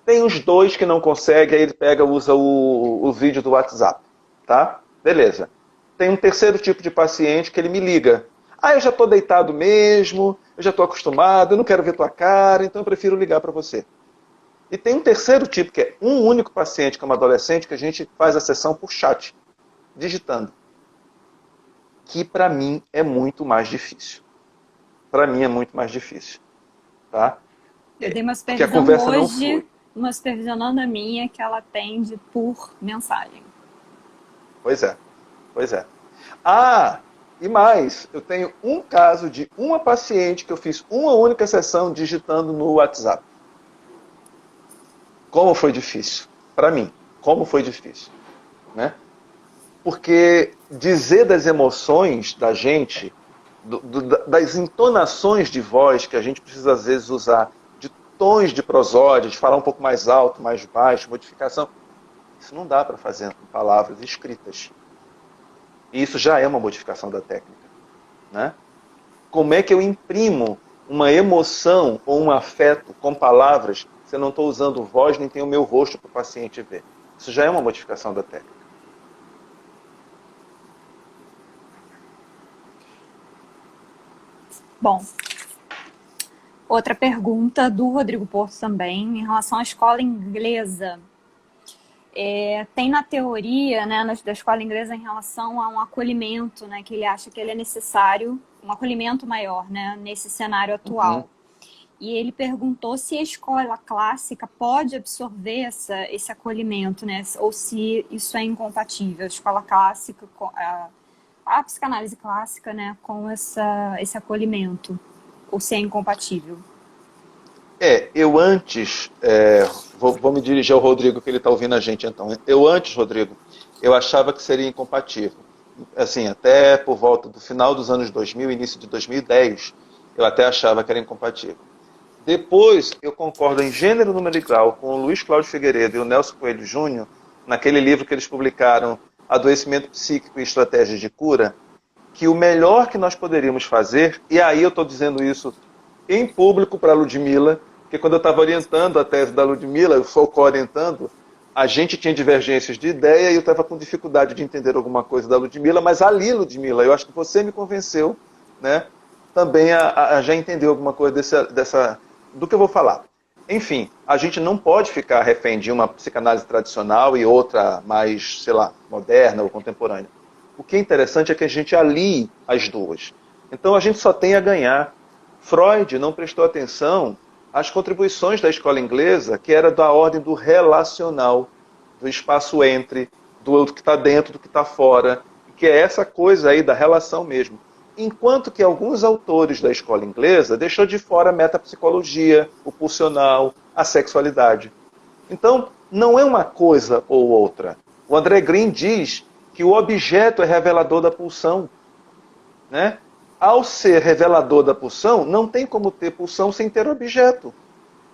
Tem os dois que não conseguem, aí ele usa o vídeo do WhatsApp, tá? Beleza. Tem um terceiro tipo de paciente que ele me liga. Eu já estou deitado mesmo, eu já estou acostumado, eu não quero ver tua cara, então eu prefiro ligar para você. E tem um terceiro tipo, que é um único paciente, que é uma adolescente, que a gente faz a sessão por chat, digitando. Que para mim é muito mais difícil. Para mim é muito mais difícil. Tá? Eu dei uma Porque a supervisão conversa não hoje, flui. uma supervisionanda minha que ela atende por mensagem. Pois é. E mais, eu tenho um caso de uma paciente que eu fiz uma única sessão digitando no WhatsApp. Como foi difícil? Para mim, como foi difícil? Né? Porque dizer das emoções da gente, das entonações de voz que a gente precisa às vezes usar, de tons de prosódia, de falar um pouco mais alto, mais baixo, modificação, isso não dá para fazer com palavras escritas. E isso já é uma modificação da técnica. Né? Como é que eu imprimo uma emoção ou um afeto com palavras se eu não estou usando voz nem tenho o meu rosto para o paciente ver? Isso já é uma modificação da técnica. Bom, outra pergunta do Rodrigo Porto também, em relação à escola inglesa. Tem na teoria, né, da escola inglesa em relação a um acolhimento, né, que ele acha que ele é necessário, um acolhimento maior, né, nesse cenário atual. Uhum. E ele perguntou se a escola clássica pode absorver esse acolhimento, né, ou se isso é incompatível, a escola clássica, a psicanálise clássica, né, com esse acolhimento, ou se é incompatível. Eu antes, vou me dirigir ao Rodrigo, que ele está ouvindo a gente então. Eu antes, Rodrigo, eu achava que seria incompatível. Assim, até por volta do final dos anos 2000, início de 2010, eu até achava que era incompatível. Depois, eu concordo em gênero, número e grau com o Luiz Cláudio Figueiredo e o Nelson Coelho Júnior, naquele livro que eles publicaram, Adoecimento Psíquico e Estratégias de Cura, que o melhor que nós poderíamos fazer, e aí eu estou dizendo isso em público para a Ludmila, porque quando eu estava orientando a tese da Ludmila, eu sou co-orientando, a gente tinha divergências de ideia e eu estava com dificuldade de entender alguma coisa da Ludmila, mas ali, Ludmila, eu acho que você me convenceu, né, também a já entender alguma coisa do que eu vou falar. Enfim, a gente não pode ficar refém de uma psicanálise tradicional e outra mais, sei lá, moderna ou contemporânea. O que é interessante é que a gente alie as duas. Então a gente só tem a ganhar. Freud não prestou atenção às contribuições da escola inglesa, que era da ordem do relacional, do espaço entre, do que está dentro, do que está fora, que é essa coisa aí da relação mesmo. Enquanto que alguns autores da escola inglesa deixou de fora a metapsicologia, o pulsional, a sexualidade. Então, não é uma coisa ou outra. O André Green diz que o objeto é revelador da pulsão, né? Ao ser revelador da pulsão, não tem como ter pulsão sem ter objeto.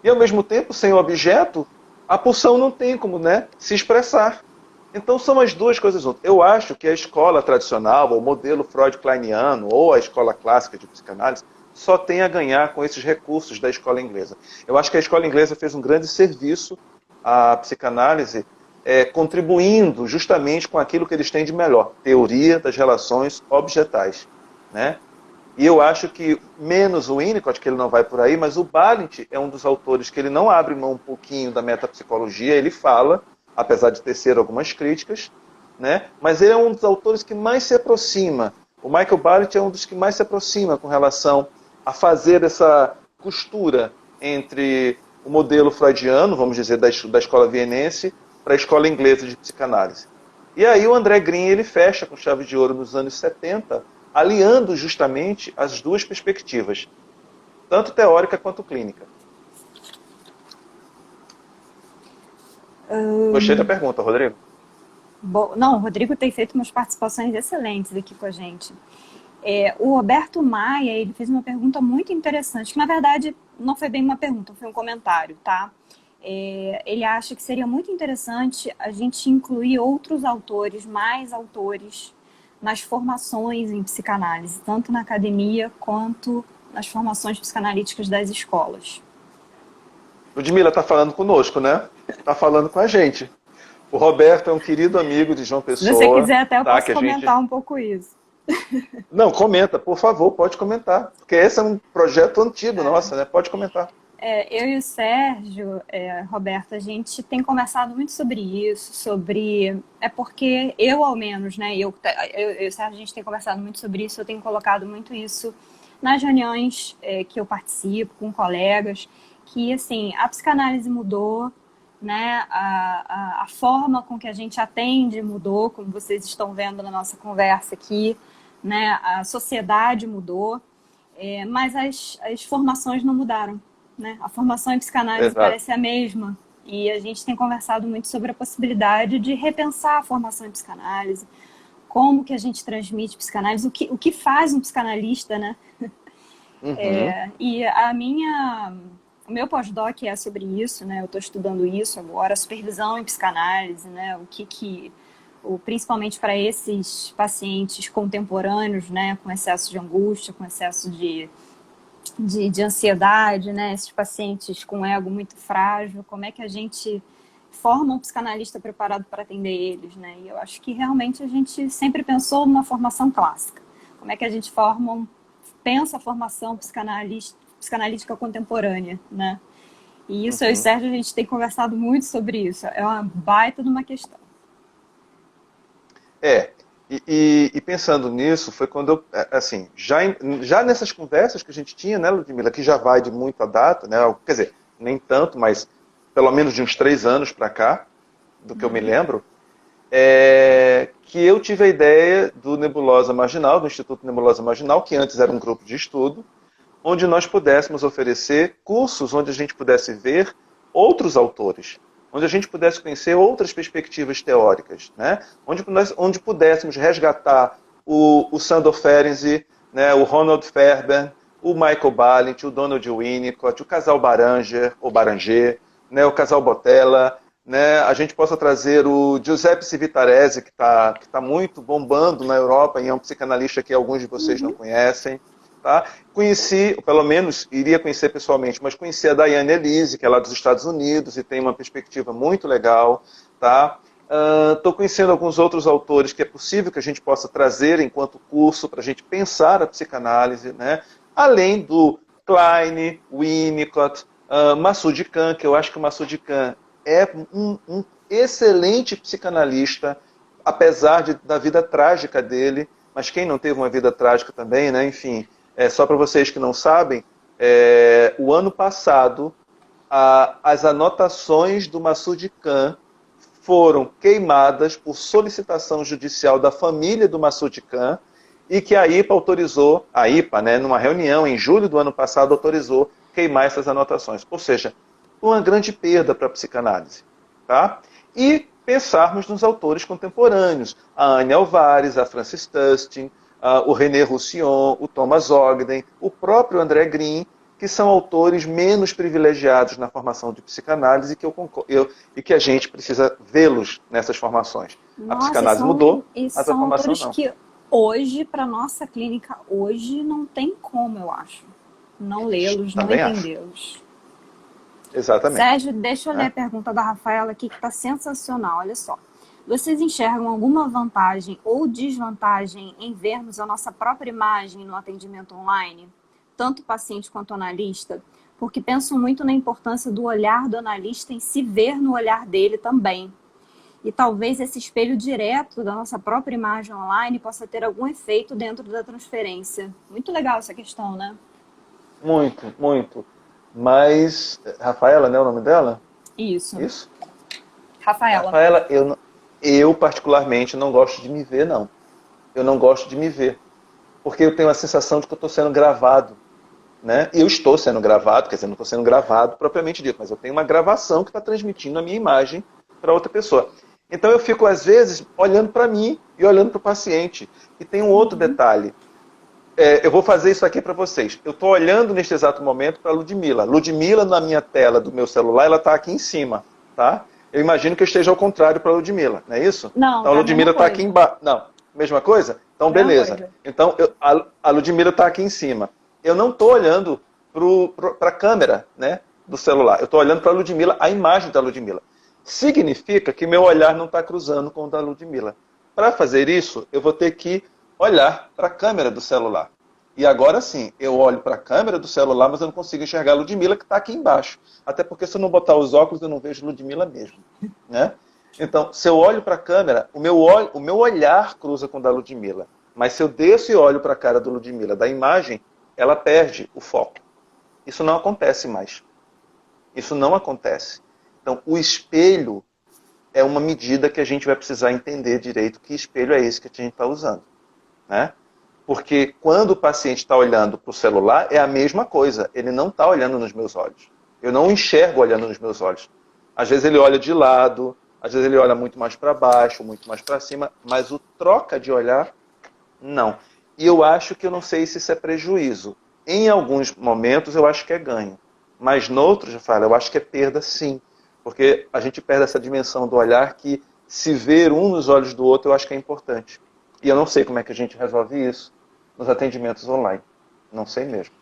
E, ao mesmo tempo, sem objeto, a pulsão não tem como, né, se expressar. Então, são as duas coisas juntas. Eu acho que a escola tradicional, o modelo freud-kleiniano, ou a escola clássica de psicanálise, só tem a ganhar com esses recursos da escola inglesa. Eu acho que a escola inglesa fez um grande serviço à psicanálise, contribuindo justamente com aquilo que eles têm de melhor, teoria das relações objetais, né? E eu acho que, menos o Winnicott, que ele não vai por aí, mas o Balint é um dos autores que ele não abre mão um pouquinho da metapsicologia, ele fala, apesar de tecer algumas críticas, né? Mas ele é um dos autores que mais se aproxima. O Michael Balint é um dos que mais se aproxima com relação a fazer essa costura entre o modelo freudiano, vamos dizer, da escola vienense, para a escola inglesa de psicanálise. E aí o André Green ele fecha com chave de ouro nos anos 70, aliando justamente as duas perspectivas, tanto teórica quanto clínica. Gostei da pergunta, Rodrigo. Bom, não, o Rodrigo tem feito umas participações excelentes aqui com a gente. O Roberto Maia, ele fez uma pergunta muito interessante, que na verdade não foi bem uma pergunta, foi um comentário, tá? Ele acha que seria muito interessante a gente incluir outros autores, mais autores, nas formações em psicanálise, tanto na academia quanto nas formações psicanalíticas das escolas. Ludmila está falando conosco, né? Está falando com a gente. O Roberto é um querido amigo de João Pessoa. Se você quiser, até eu posso comentar um pouco isso. Não, comenta, por favor, pode comentar. Porque esse é um projeto antigo, nossa, né? Pode comentar. Eu e o Sérgio, Roberto, a gente tem conversado muito sobre isso, porque eu, ao menos, né, eu e o Sérgio, a gente tem conversado muito sobre isso, eu tenho colocado muito isso nas reuniões que eu participo com colegas, que, assim, a psicanálise mudou, né, a forma com que a gente atende mudou, como vocês estão vendo na nossa conversa aqui, né, a sociedade mudou, mas as formações não mudaram. Né? A formação em psicanálise Exato. Parece a mesma, e a gente tem conversado muito sobre a possibilidade de repensar a formação em psicanálise, como que a gente transmite psicanálise, o que faz um psicanalista, né? Uhum. E o meu pós-doc é sobre isso, né? Eu estou estudando isso agora, supervisão em psicanálise, né? Principalmente para esses pacientes contemporâneos, né? Com excesso de angústia, com excesso de ansiedade, né? Esses pacientes com ego muito frágil, como é que a gente forma um psicanalista preparado para atender eles, né? E eu acho que realmente a gente sempre pensou numa formação clássica. Como é que a gente pensa a formação psicanalítica contemporânea, né? E isso eu e o Sérgio, a gente tem conversado muito sobre isso. É uma baita de uma questão. E pensando nisso, foi quando eu, assim, já nessas conversas que a gente tinha, né, Ludmila, que já vai de muita data, né, quer dizer, nem tanto, mas pelo menos de uns 3 anos para cá, do que eu me lembro, que eu tive a ideia do Nebulosa Marginal, do Instituto Nebulosa Marginal, que antes era um grupo de estudo, onde nós pudéssemos oferecer cursos onde a gente pudesse ver outros autores, onde a gente pudesse conhecer outras perspectivas teóricas, né? Onde pudéssemos resgatar o Sandor Ferenczi, né? O Ronald Fairbairn, o Michael Balint, o Donald Winnicott, o casal Baranger, ou Baranger, né? O casal Botella, né? A gente possa trazer o Giuseppe Civitarese, que tá muito bombando na Europa, e é um psicanalista que alguns de vocês não conhecem. Tá? Conheci, pelo menos iria conhecer pessoalmente, mas conheci a Diane Elise, que é lá dos Estados Unidos e tem uma perspectiva muito legal. Tá? Estou conhecendo alguns outros autores que é possível que a gente possa trazer enquanto curso para a gente pensar a psicanálise, né? Além do Klein, Winnicott, Massoud Khan, que eu acho que o Massoud Khan é um excelente psicanalista, apesar da vida trágica dele, mas quem não teve uma vida trágica também, né? Enfim, só para vocês que não sabem, o ano passado, as anotações do Massoud Khan foram queimadas por solicitação judicial da família do Massoud Khan, e que a IPA autorizou, né, numa reunião em julho do ano passado, autorizou queimar essas anotações. Ou seja, uma grande perda para a psicanálise. Tá? E pensarmos nos autores contemporâneos, a Anne Alvares, a Frances Tustin, o René Roussillon, o Thomas Ogden, o próprio André Green, que são autores menos privilegiados na formação de psicanálise e que a gente precisa vê-los nessas formações. Nossa, a psicanálise mudou, mas a são formação autores não. que hoje, para nossa clínica, hoje não tem como, eu acho, não lê-los, não entendê-los. Exatamente. Sérgio, deixa eu ler a pergunta da Rafaela aqui, que está sensacional, olha só. Vocês enxergam alguma vantagem ou desvantagem em vermos a nossa própria imagem no atendimento online? Tanto paciente quanto analista? Porque penso muito na importância do olhar do analista em se ver no olhar dele também. E talvez esse espelho direto da nossa própria imagem online possa ter algum efeito dentro da transferência. Muito legal essa questão, né? Muito, muito. Mas, Rafaela, né, o nome dela? Isso. Isso? Rafaela, eu particularmente não gosto de me ver, não. Eu não gosto de me ver. Porque eu tenho a sensação de que eu estou sendo gravado. Né? E eu estou sendo gravado, quer dizer, não estou sendo gravado propriamente dito, mas eu tenho uma gravação que está transmitindo a minha imagem para outra pessoa. Então eu fico, às vezes, olhando para mim e olhando para o paciente. E tem um outro detalhe. Eu vou fazer isso aqui para vocês. Eu estou olhando neste exato momento para a Ludmila. Ludmila, na minha tela do meu celular, ela está aqui em cima. Tá? Eu imagino que eu esteja ao contrário para a Ludmila, não é isso? Não, então a Ludmila está aqui embaixo. Não, mesma coisa? Então beleza. Então a Ludmila está aqui em cima. Eu não estou olhando para a câmera, né, do celular. Eu estou olhando para a Ludmila, a imagem da Ludmila. Significa que meu olhar não está cruzando com o da Ludmila. Para fazer isso, eu vou ter que olhar para a câmera do celular. E agora sim, eu olho para a câmera do celular, mas eu não consigo enxergar a Ludmila, que está aqui embaixo. Até porque se eu não botar os óculos, eu não vejo Ludmila mesmo. Né? Então, se eu olho para a câmera, o meu olhar cruza com o da Ludmila. Mas se eu desço e olho para a cara do Ludmila, da imagem, ela perde o foco. Isso não acontece mais. Isso não acontece. Então, o espelho é uma medida que a gente vai precisar entender direito que espelho é esse que a gente está usando. Né? Porque quando o paciente está olhando para o celular, é a mesma coisa. Ele não está olhando nos meus olhos. Eu não enxergo olhando nos meus olhos. Às vezes ele olha de lado, às vezes ele olha muito mais para baixo, muito mais para cima, mas o troca de olhar, não. E eu acho que eu não sei se isso é prejuízo. Em alguns momentos eu acho que é ganho. Mas noutros, eu acho que é perda sim. Porque a gente perde essa dimensão do olhar que se ver um nos olhos do outro eu acho que é importante. E eu não sei como é que a gente resolve isso nos atendimentos online. Não sei mesmo.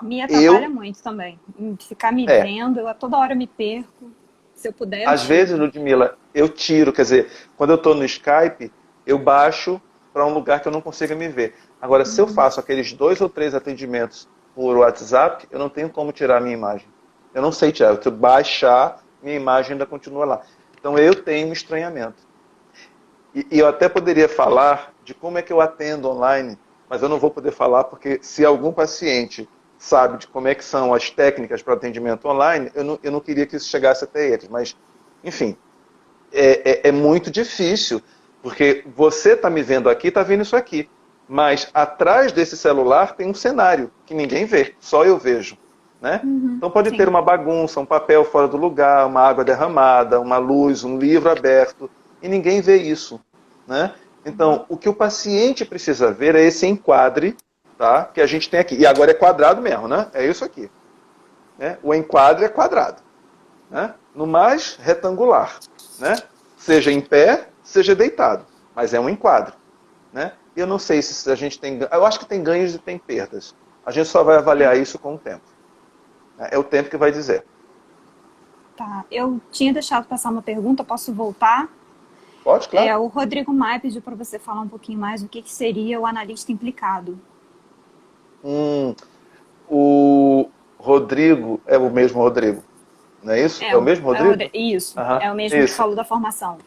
Me atrapalha muito também. Ficar me vendo, eu a toda hora me perco. Se eu puder, às vezes, Ludmila, eu tiro. Quer dizer, quando eu estou no Skype, eu baixo para um lugar que eu não consiga me ver. Agora, se eu faço aqueles 2 ou 3 atendimentos por WhatsApp, eu não tenho como tirar a minha imagem. Eu não sei tirar. Se eu baixar, minha imagem ainda continua lá. Então, eu tenho um estranhamento. E eu até poderia falar de como é que eu atendo online, mas eu não vou poder falar porque se algum paciente sabe de como é que são as técnicas para atendimento online, eu não queria que isso chegasse até eles. Mas, enfim, é muito difícil, porque você está me vendo aqui, está vendo isso aqui. Mas atrás desse celular tem um cenário que ninguém vê, só eu vejo. Né? Então pode ter uma bagunça, um papel fora do lugar, uma água derramada, uma luz, um livro aberto, e ninguém vê isso. Né? Então, o que o paciente precisa ver é esse enquadre, tá? Que a gente tem aqui. E agora é quadrado mesmo, né? É isso aqui. Né? O enquadre é quadrado. Né? No mais, retangular. Né? Seja em pé, seja deitado. Mas é um enquadre. Né? Eu não sei se a gente tem... Eu acho que tem ganhos e tem perdas. A gente só vai avaliar isso com o tempo. É o tempo que vai dizer. Tá. Eu tinha deixado passar uma pergunta, posso voltar? Pode, claro. O Rodrigo Maia pediu para você falar um pouquinho mais do que seria o analista implicado. O Rodrigo é o mesmo Rodrigo, não é isso? É o mesmo Rodrigo? Isso, é o mesmo que falou da formação.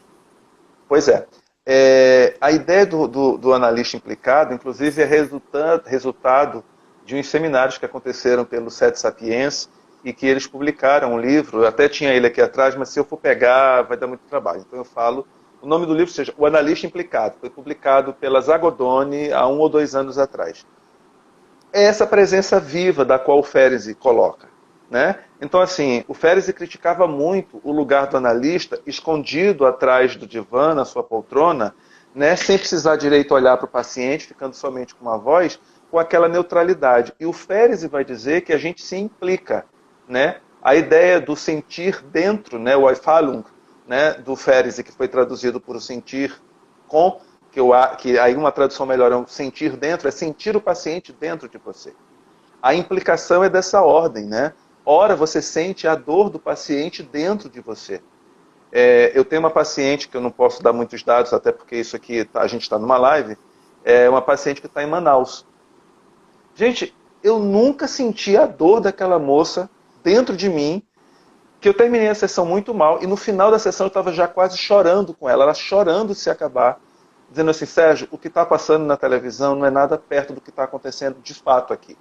Pois é. A ideia do analista implicado, inclusive, é resultado de uns seminários que aconteceram pelo Sete Sapiens e que eles publicaram um livro. Eu até tinha ele aqui atrás, mas se eu for pegar, vai dar muito trabalho. Então eu falo... O nome do livro seja O Analista Implicado. Foi publicado pela Zagodoni há 1 ou 2 anos atrás. É essa presença viva da qual o Ferezi coloca. Né? Então, assim, o Ferezi criticava muito o lugar do analista escondido atrás do divã, na sua poltrona, né? Sem precisar direito olhar para o paciente, ficando somente com uma voz, com aquela neutralidade. E o Ferezi vai dizer que a gente se implica. Né? A ideia do sentir dentro, né? O Einfühlung, né, do Ferezi, que foi traduzido por o sentir com, que aí uma tradução melhor é um sentir dentro, é sentir o paciente dentro de você. A implicação é dessa ordem, né? Ora, você sente a dor do paciente dentro de você. Eu tenho uma paciente, que eu não posso dar muitos dados, até porque isso aqui, a gente está numa live, é uma paciente que está em Manaus. Gente, eu nunca senti a dor daquela moça dentro de mim, que eu terminei a sessão muito mal, e no final da sessão eu estava já quase chorando com ela chorando de se acabar, dizendo assim, Sérgio, o que está passando na televisão não é nada perto do que está acontecendo de fato aqui.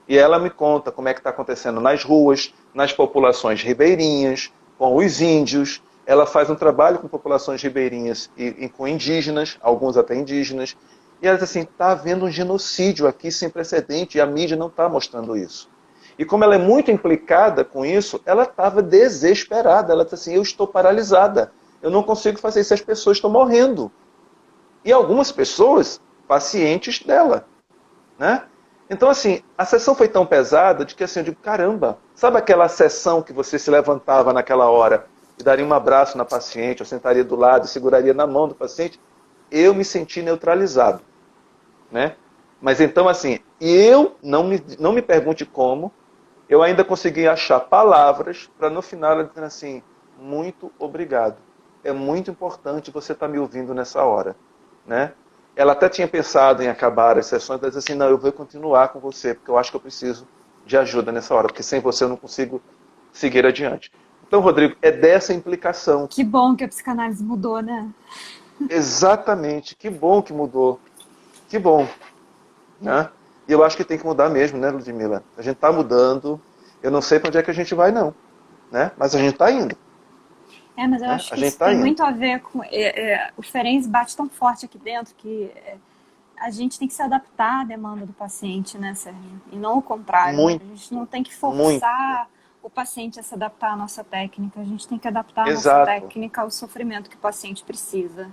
E ela me conta como é que está acontecendo nas ruas, nas populações ribeirinhas, com os índios. Ela faz um trabalho com populações ribeirinhas e com indígenas, alguns até indígenas. E ela diz assim, está havendo um genocídio aqui sem precedente, e a mídia não está mostrando isso. E como ela é muito implicada com isso, ela estava desesperada. Ela disse assim, eu estou paralisada. Eu não consigo fazer isso, as pessoas estão morrendo. E algumas pessoas, pacientes dela. Né? Então, assim, a sessão foi tão pesada de que assim, eu digo, caramba, sabe aquela sessão que você se levantava naquela hora e daria um abraço na paciente, ou sentaria do lado e seguraria na mão do paciente? Eu me senti neutralizado. Né? Mas então, assim, eu não me pergunte como, eu ainda consegui achar palavras para no final ela dizer assim, muito obrigado. É muito importante você estar me ouvindo nessa hora. Né? Ela até tinha pensado em acabar as sessões, mas assim, não, eu vou continuar com você, porque eu acho que eu preciso de ajuda nessa hora, porque sem você eu não consigo seguir adiante. Então, Rodrigo, é dessa implicação. Que bom que a psicanálise mudou, né? Exatamente, que bom que mudou. Que bom. Né? E eu acho que tem que mudar mesmo, né, Ludmila? A gente está mudando. Eu não sei para onde é que a gente vai, não. Né? Mas a gente está indo. Mas eu acho que isso tem muito a ver com... o Ferenc bate tão forte aqui dentro que a gente tem que se adaptar à demanda do paciente, né, Sérgio? E não o contrário. Muito, a gente não tem que forçar o paciente a se adaptar à nossa técnica. A gente tem que adaptar a nossa técnica ao sofrimento que o paciente precisa.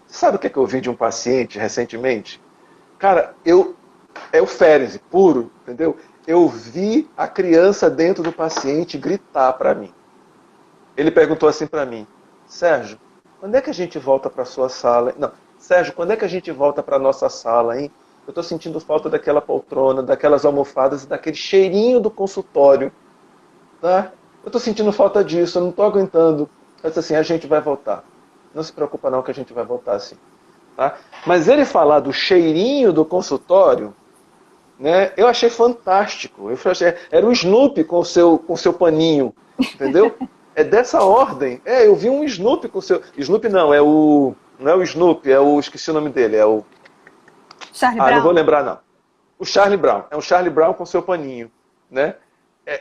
Sabe o que eu ouvi de um paciente recentemente? Cara, é o Ferenc puro, entendeu? Eu vi a criança dentro do paciente gritar para mim. Ele perguntou assim para mim, Sérgio, quando é que a gente volta para a sua sala? Não, Sérgio, quando é que a gente volta para a nossa sala, hein? Eu estou sentindo falta daquela poltrona, daquelas almofadas, daquele cheirinho do consultório. Tá? Eu estou sentindo falta disso, eu não estou aguentando. Eu disse assim, a gente vai voltar. Não se preocupa não que a gente vai voltar assim. Tá? Mas ele falar do cheirinho do consultório, né, eu achei fantástico. Era o Snoopy com o seu paninho, entendeu? É dessa ordem. Eu vi um Snoopy com o seu... Snoopy não, não é o Snoopy, esqueci o nome dele, é o... Charlie Brown. Não vou lembrar não. O Charlie Brown, é um Charlie Brown com o seu paninho, né?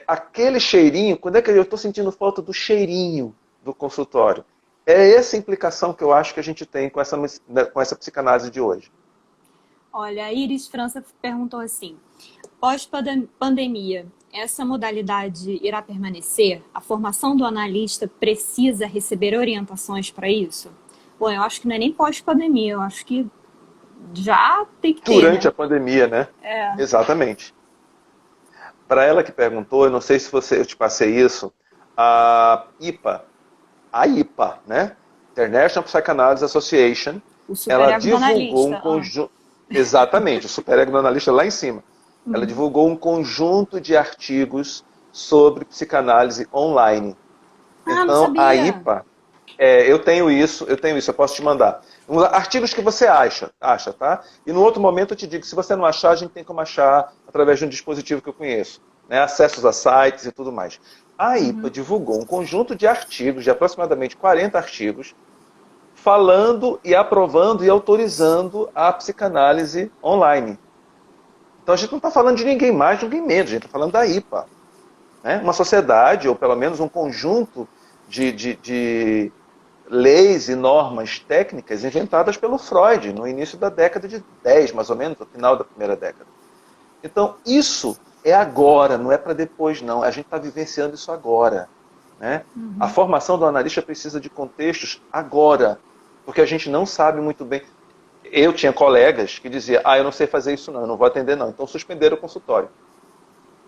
Aquele cheirinho, quando é que eu estou sentindo falta do cheirinho do consultório? É essa implicação que eu acho que a gente tem com essa psicanálise de hoje. Olha, a Iris França perguntou assim: pós-pandemia, essa modalidade irá permanecer? A formação do analista precisa receber orientações para isso? Bom, eu acho que não é nem pós-pandemia, eu acho que já tem que ter, Durante né? a pandemia, né? É. Exatamente. Para ela que perguntou, eu não sei se eu te passei isso, a IPA, né? International Psychoanalysis Association, O ela superego do divulgou um analista. Ah. conjunto, exatamente, o superego do analista lá em cima. Ela Uhum. divulgou um conjunto de artigos sobre psicanálise online. Ah, não Então, a sabia. IPA, eu tenho isso, eu posso te mandar. Artigos que você acha, tá? E no outro momento eu te digo, se você não achar, a gente tem como achar através de um dispositivo que eu conheço, né? Acessos a sites e tudo mais. A IPA Uhum. divulgou um conjunto de artigos, de aproximadamente 40 artigos, falando e aprovando e autorizando a psicanálise online. Então a gente não está falando de ninguém mais, ninguém menos, a gente está falando da IPA, né? Uma sociedade, ou pelo menos um conjunto de leis e normas técnicas inventadas pelo Freud no início da década de 10, mais ou menos, no final da primeira década. Então, isso é agora, não é para depois, não. A gente está vivenciando isso agora. Né? A Uhum. formação do analista precisa de contextos agora, porque a gente não sabe muito bem. Eu tinha colegas que diziam, eu não sei fazer isso não, eu não vou atender não. Então suspenderam o consultório.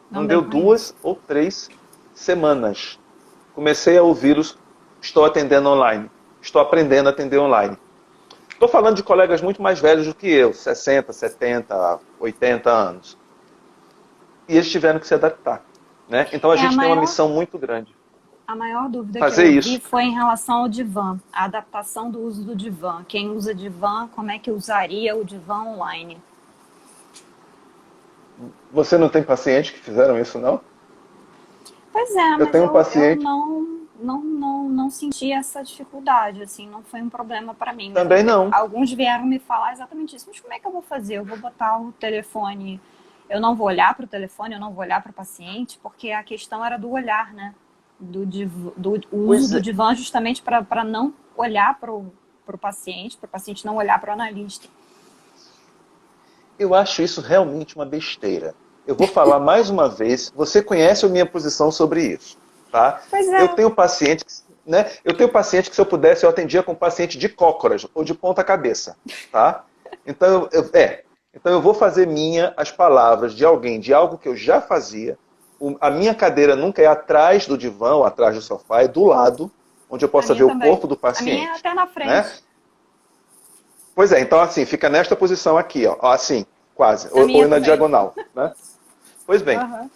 Não Não deu deu com isso. 2 ou 3 semanas. Comecei a ouvi-los, estou atendendo online, estou aprendendo a atender online. Estou falando de colegas muito mais velhos do que eu, 60, 70, 80 anos. E eles tiveram que se adaptar. Né? Então a É, gente tem uma missão muito grande. a maior dúvida que eu Fazer ouvi isso. foi em relação ao divã, a adaptação do uso do divã. Quem usa divã, como é que usaria o divã online? Você não tem pacientes que fizeram isso, não? Pois é, Eu mas tenho um eu paciente, não senti essa dificuldade, assim, não foi um problema para mim. Mas também não. alguns vieram me falar exatamente isso. Mas como é que eu vou fazer? Eu vou botar o telefone, eu não vou olhar para o telefone, eu não vou olhar para o paciente, porque a questão era do olhar, né? Do uso Pois do é, divã justamente para não olhar para o paciente, para o paciente não olhar para o analista. eu acho isso realmente uma besteira. Eu vou falar mais uma vez, você conhece a minha posição sobre isso, tá? Pois Eu é, tenho paciente, né? Eu tenho paciente que se eu pudesse eu atendia com paciente de cócoras ou de ponta cabeça, tá? Então eu vou fazer minha as palavras de alguém, de algo que eu já fazia. A minha cadeira nunca é atrás do divã, ou atrás do sofá, é do lado, onde eu a possa minha ver o também. corpo do A minha é paciente, até na né? frente. Pois é, então assim, fica nesta posição aqui, ó, assim, quase, A ou minha na também. diagonal, né? Pois bem, Uhum.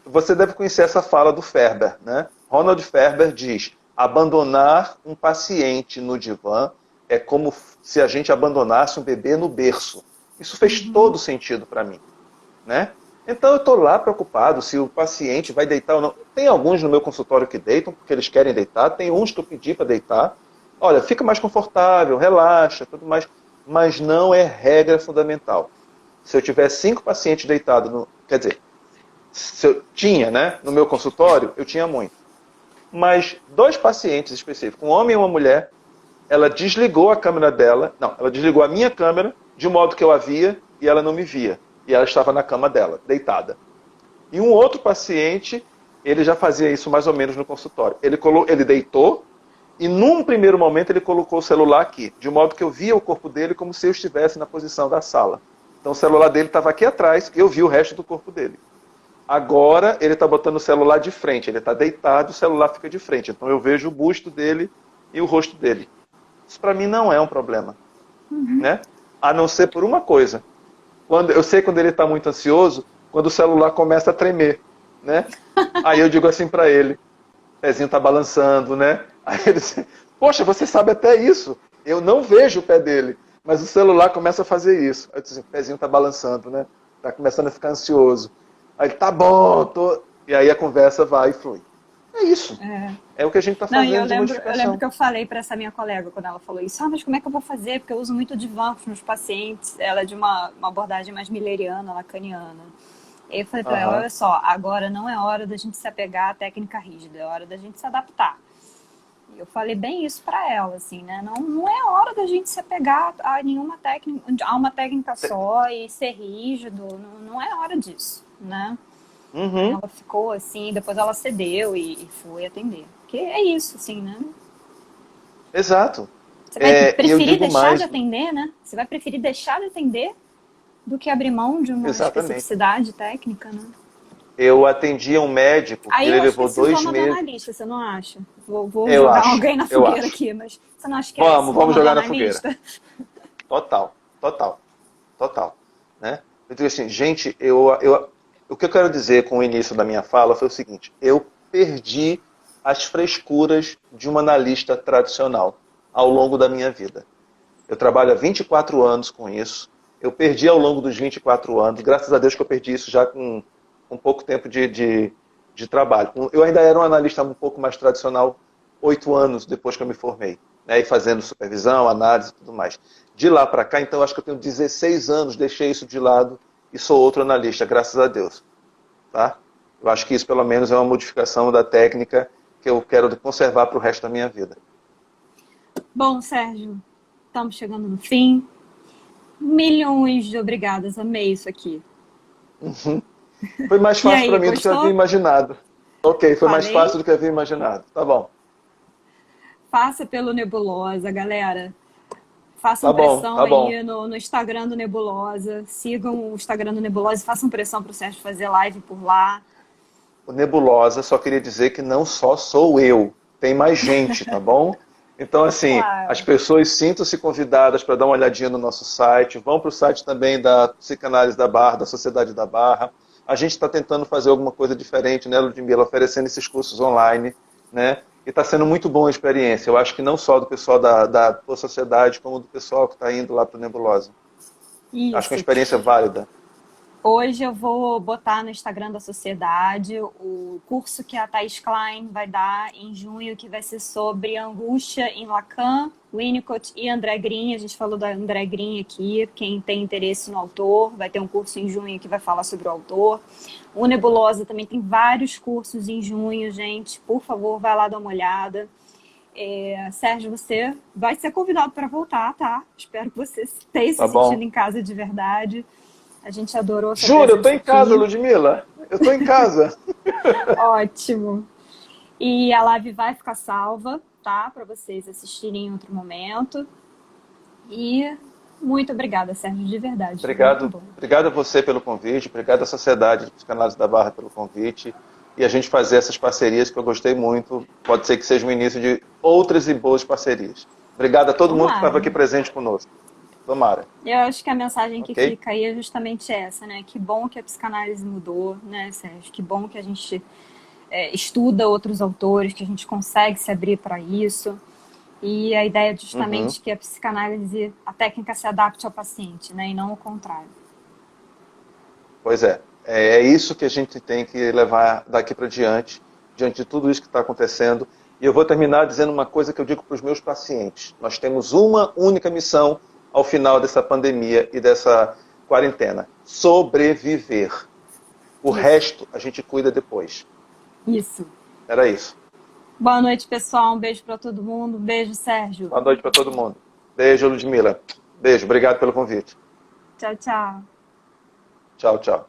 você deve conhecer essa fala do Ferber, né? Ronald Ferber diz: abandonar um paciente no divã é como se a gente abandonasse um bebê no berço. Isso fez Uhum. todo sentido para mim, né? Então eu estou lá preocupado se o paciente vai deitar ou não. Tem alguns no meu consultório que deitam porque eles querem deitar, tem uns que eu pedi para deitar. Olha, fica mais confortável, relaxa, tudo mais, mas não é regra fundamental. Se eu tiver 5 pacientes deitados, quer dizer, se eu tinha, né, no meu consultório, eu tinha muito. Mas 2 pacientes específicos, um homem e uma mulher, ela desligou a câmera dela, não, ela desligou a minha câmera de modo que eu a via e ela não me via. E ela estava na cama dela, deitada. E um outro paciente, ele já fazia isso mais ou menos no consultório. Ele deitou e num primeiro momento ele colocou o celular aqui, de modo que eu via o corpo dele como se eu estivesse na posição da sala. Então o celular dele estava aqui atrás e eu vi o resto do corpo dele. Agora ele está botando o celular de frente, ele está deitado, o celular fica de frente. Então eu vejo o busto dele e o rosto dele. Isso para mim não é um problema, né? A não ser por uma coisa. Eu sei quando ele está muito ansioso, quando o celular começa a tremer, né? Aí eu digo assim para ele, o pezinho está balançando, né? Aí ele diz, poxa, você sabe até isso. Eu não vejo o pé dele, mas o celular começa a fazer isso. Aí eu disse, o pezinho está balançando, né? Está começando a ficar ansioso. Aí ele, tá bom, tô... E aí a conversa vai e flui. É isso. É. É o que a gente está Não, e fazendo de eu lembro modificação. que eu falei para essa minha colega quando ela falou isso, mas como é que eu vou fazer? Porque eu uso muito divã com os meus pacientes. Ela é de uma abordagem mais milleriana, lacaniana. E aí eu falei para ela, Aham. olha só, agora não é hora da gente se apegar à técnica rígida, é hora da gente se adaptar. E eu falei bem isso para ela, assim, né? Não é hora da gente se apegar a nenhuma técnica, a uma técnica só e ser rígido, não é hora disso, né? Uhum, Ela ficou assim, depois ela cedeu e foi atender. Porque é isso, assim, né? exato. Você vai E eu preferir digo deixar de mais, atender, né? Você vai preferir deixar de atender do que abrir mão de uma exatamente. especificidade técnica, né? Eu atendia um médico que Aí ele eu acho que levou é sintoma do 2 meses. analista, você não acha? Vou Eu jogar acho, alguém na eu fogueira acho. aqui, mas você não acha que é Vamos sintoma do jogar na fogueira. analista? Total, total, total. Né? Eu digo assim, gente, o que eu quero dizer com o início da minha fala foi o seguinte: eu perdi as frescuras de um analista tradicional ao longo da minha vida. Eu trabalho há 24 anos com isso. Eu perdi ao longo dos 24 anos, graças a Deus que eu perdi isso já com pouco tempo de trabalho. Eu ainda era um analista um pouco mais tradicional 8 anos depois que eu me formei, né, e fazendo supervisão, análise e tudo mais. De lá para cá, então, acho que eu tenho 16 anos, deixei isso de lado e sou outro analista, graças a Deus. Tá? Eu acho que isso, pelo menos, é uma modificação da técnica que eu quero conservar para o resto da minha vida. Bom, Sérgio, estamos chegando no fim. Milhões de obrigadas, amei isso aqui. Foi mais E fácil aí, para mim do que eu havia gostou? imaginado. Ok, foi mais Falei? fácil do que eu havia imaginado. Tá bom. Faça pelo Nebulosa, galera. Tá Façam bom, pressão tá bom. aí no Instagram do Nebulosa. Sigam o Instagram do Nebulosa e façam pressão para o Sérgio fazer live por lá. O Nebulosa, só queria dizer que não só sou eu, tem mais gente, tá bom? Então, assim, as Claro. pessoas sintam-se convidadas para dar uma olhadinha no nosso site, vão para o site também da Psicanálise da Barra, da Sociedade da Barra. A gente está tentando fazer alguma coisa diferente, né, Ludmila, oferecendo esses cursos online, né? E está sendo muito boa a experiência. Eu acho que não só do pessoal da sociedade, como do pessoal que está indo lá para o Nebulosa. Acho que é uma Isso. experiência válida. Hoje eu vou botar no Instagram da Sociedade o curso que a Thaís Klein vai dar em junho, que vai ser sobre angústia em Lacan, Winnicott e André Green. A gente falou da André Green aqui. Quem tem interesse no autor, vai ter um curso em junho que vai falar sobre o autor. O Nebulosa também tem vários cursos em junho, gente. Por favor, vai lá dar uma olhada. Sérgio, você vai ser convidado para voltar, tá? Espero que você esteja se Tá sentindo bom? em casa de verdade. A gente adorou a sua Juro, eu tô presença em casa, aqui. Ludmila. Eu tô em casa. Ótimo. E a live vai ficar salva, tá? Para vocês assistirem em outro momento. E muito obrigada, Sérgio, de verdade. Foi muito Obrigado, bom. obrigado a você pelo convite, obrigado à Sociedade de Psicanálise da Barra pelo convite e a gente fazer essas parcerias que eu gostei muito. Pode ser que seja o início de outras e boas parcerias. Obrigado a todo mundo que estava Tomara. aqui presente conosco. Tomara. Eu acho que a mensagem que Ok? fica aí é justamente essa, né? Que bom que a psicanálise mudou, né, Sérgio? Que bom que a gente estuda outros autores, que a gente consegue se abrir para isso. E a ideia é Uhum. justamente que a psicanálise, a técnica se adapte ao paciente, né? E não o contrário. Pois é. É isso que a gente tem que levar daqui para diante, diante de tudo isso que está acontecendo. E eu vou terminar dizendo uma coisa que eu digo para os meus pacientes. Nós temos uma única missão ao final dessa pandemia e dessa quarentena: sobreviver. O Isso. resto a gente cuida depois. Isso. Era isso. Boa noite, pessoal. Um beijo para todo mundo. Um beijo, Sérgio. Boa noite para todo mundo. Beijo, Ludmila. Beijo, obrigado pelo convite. Tchau, tchau. Tchau, tchau.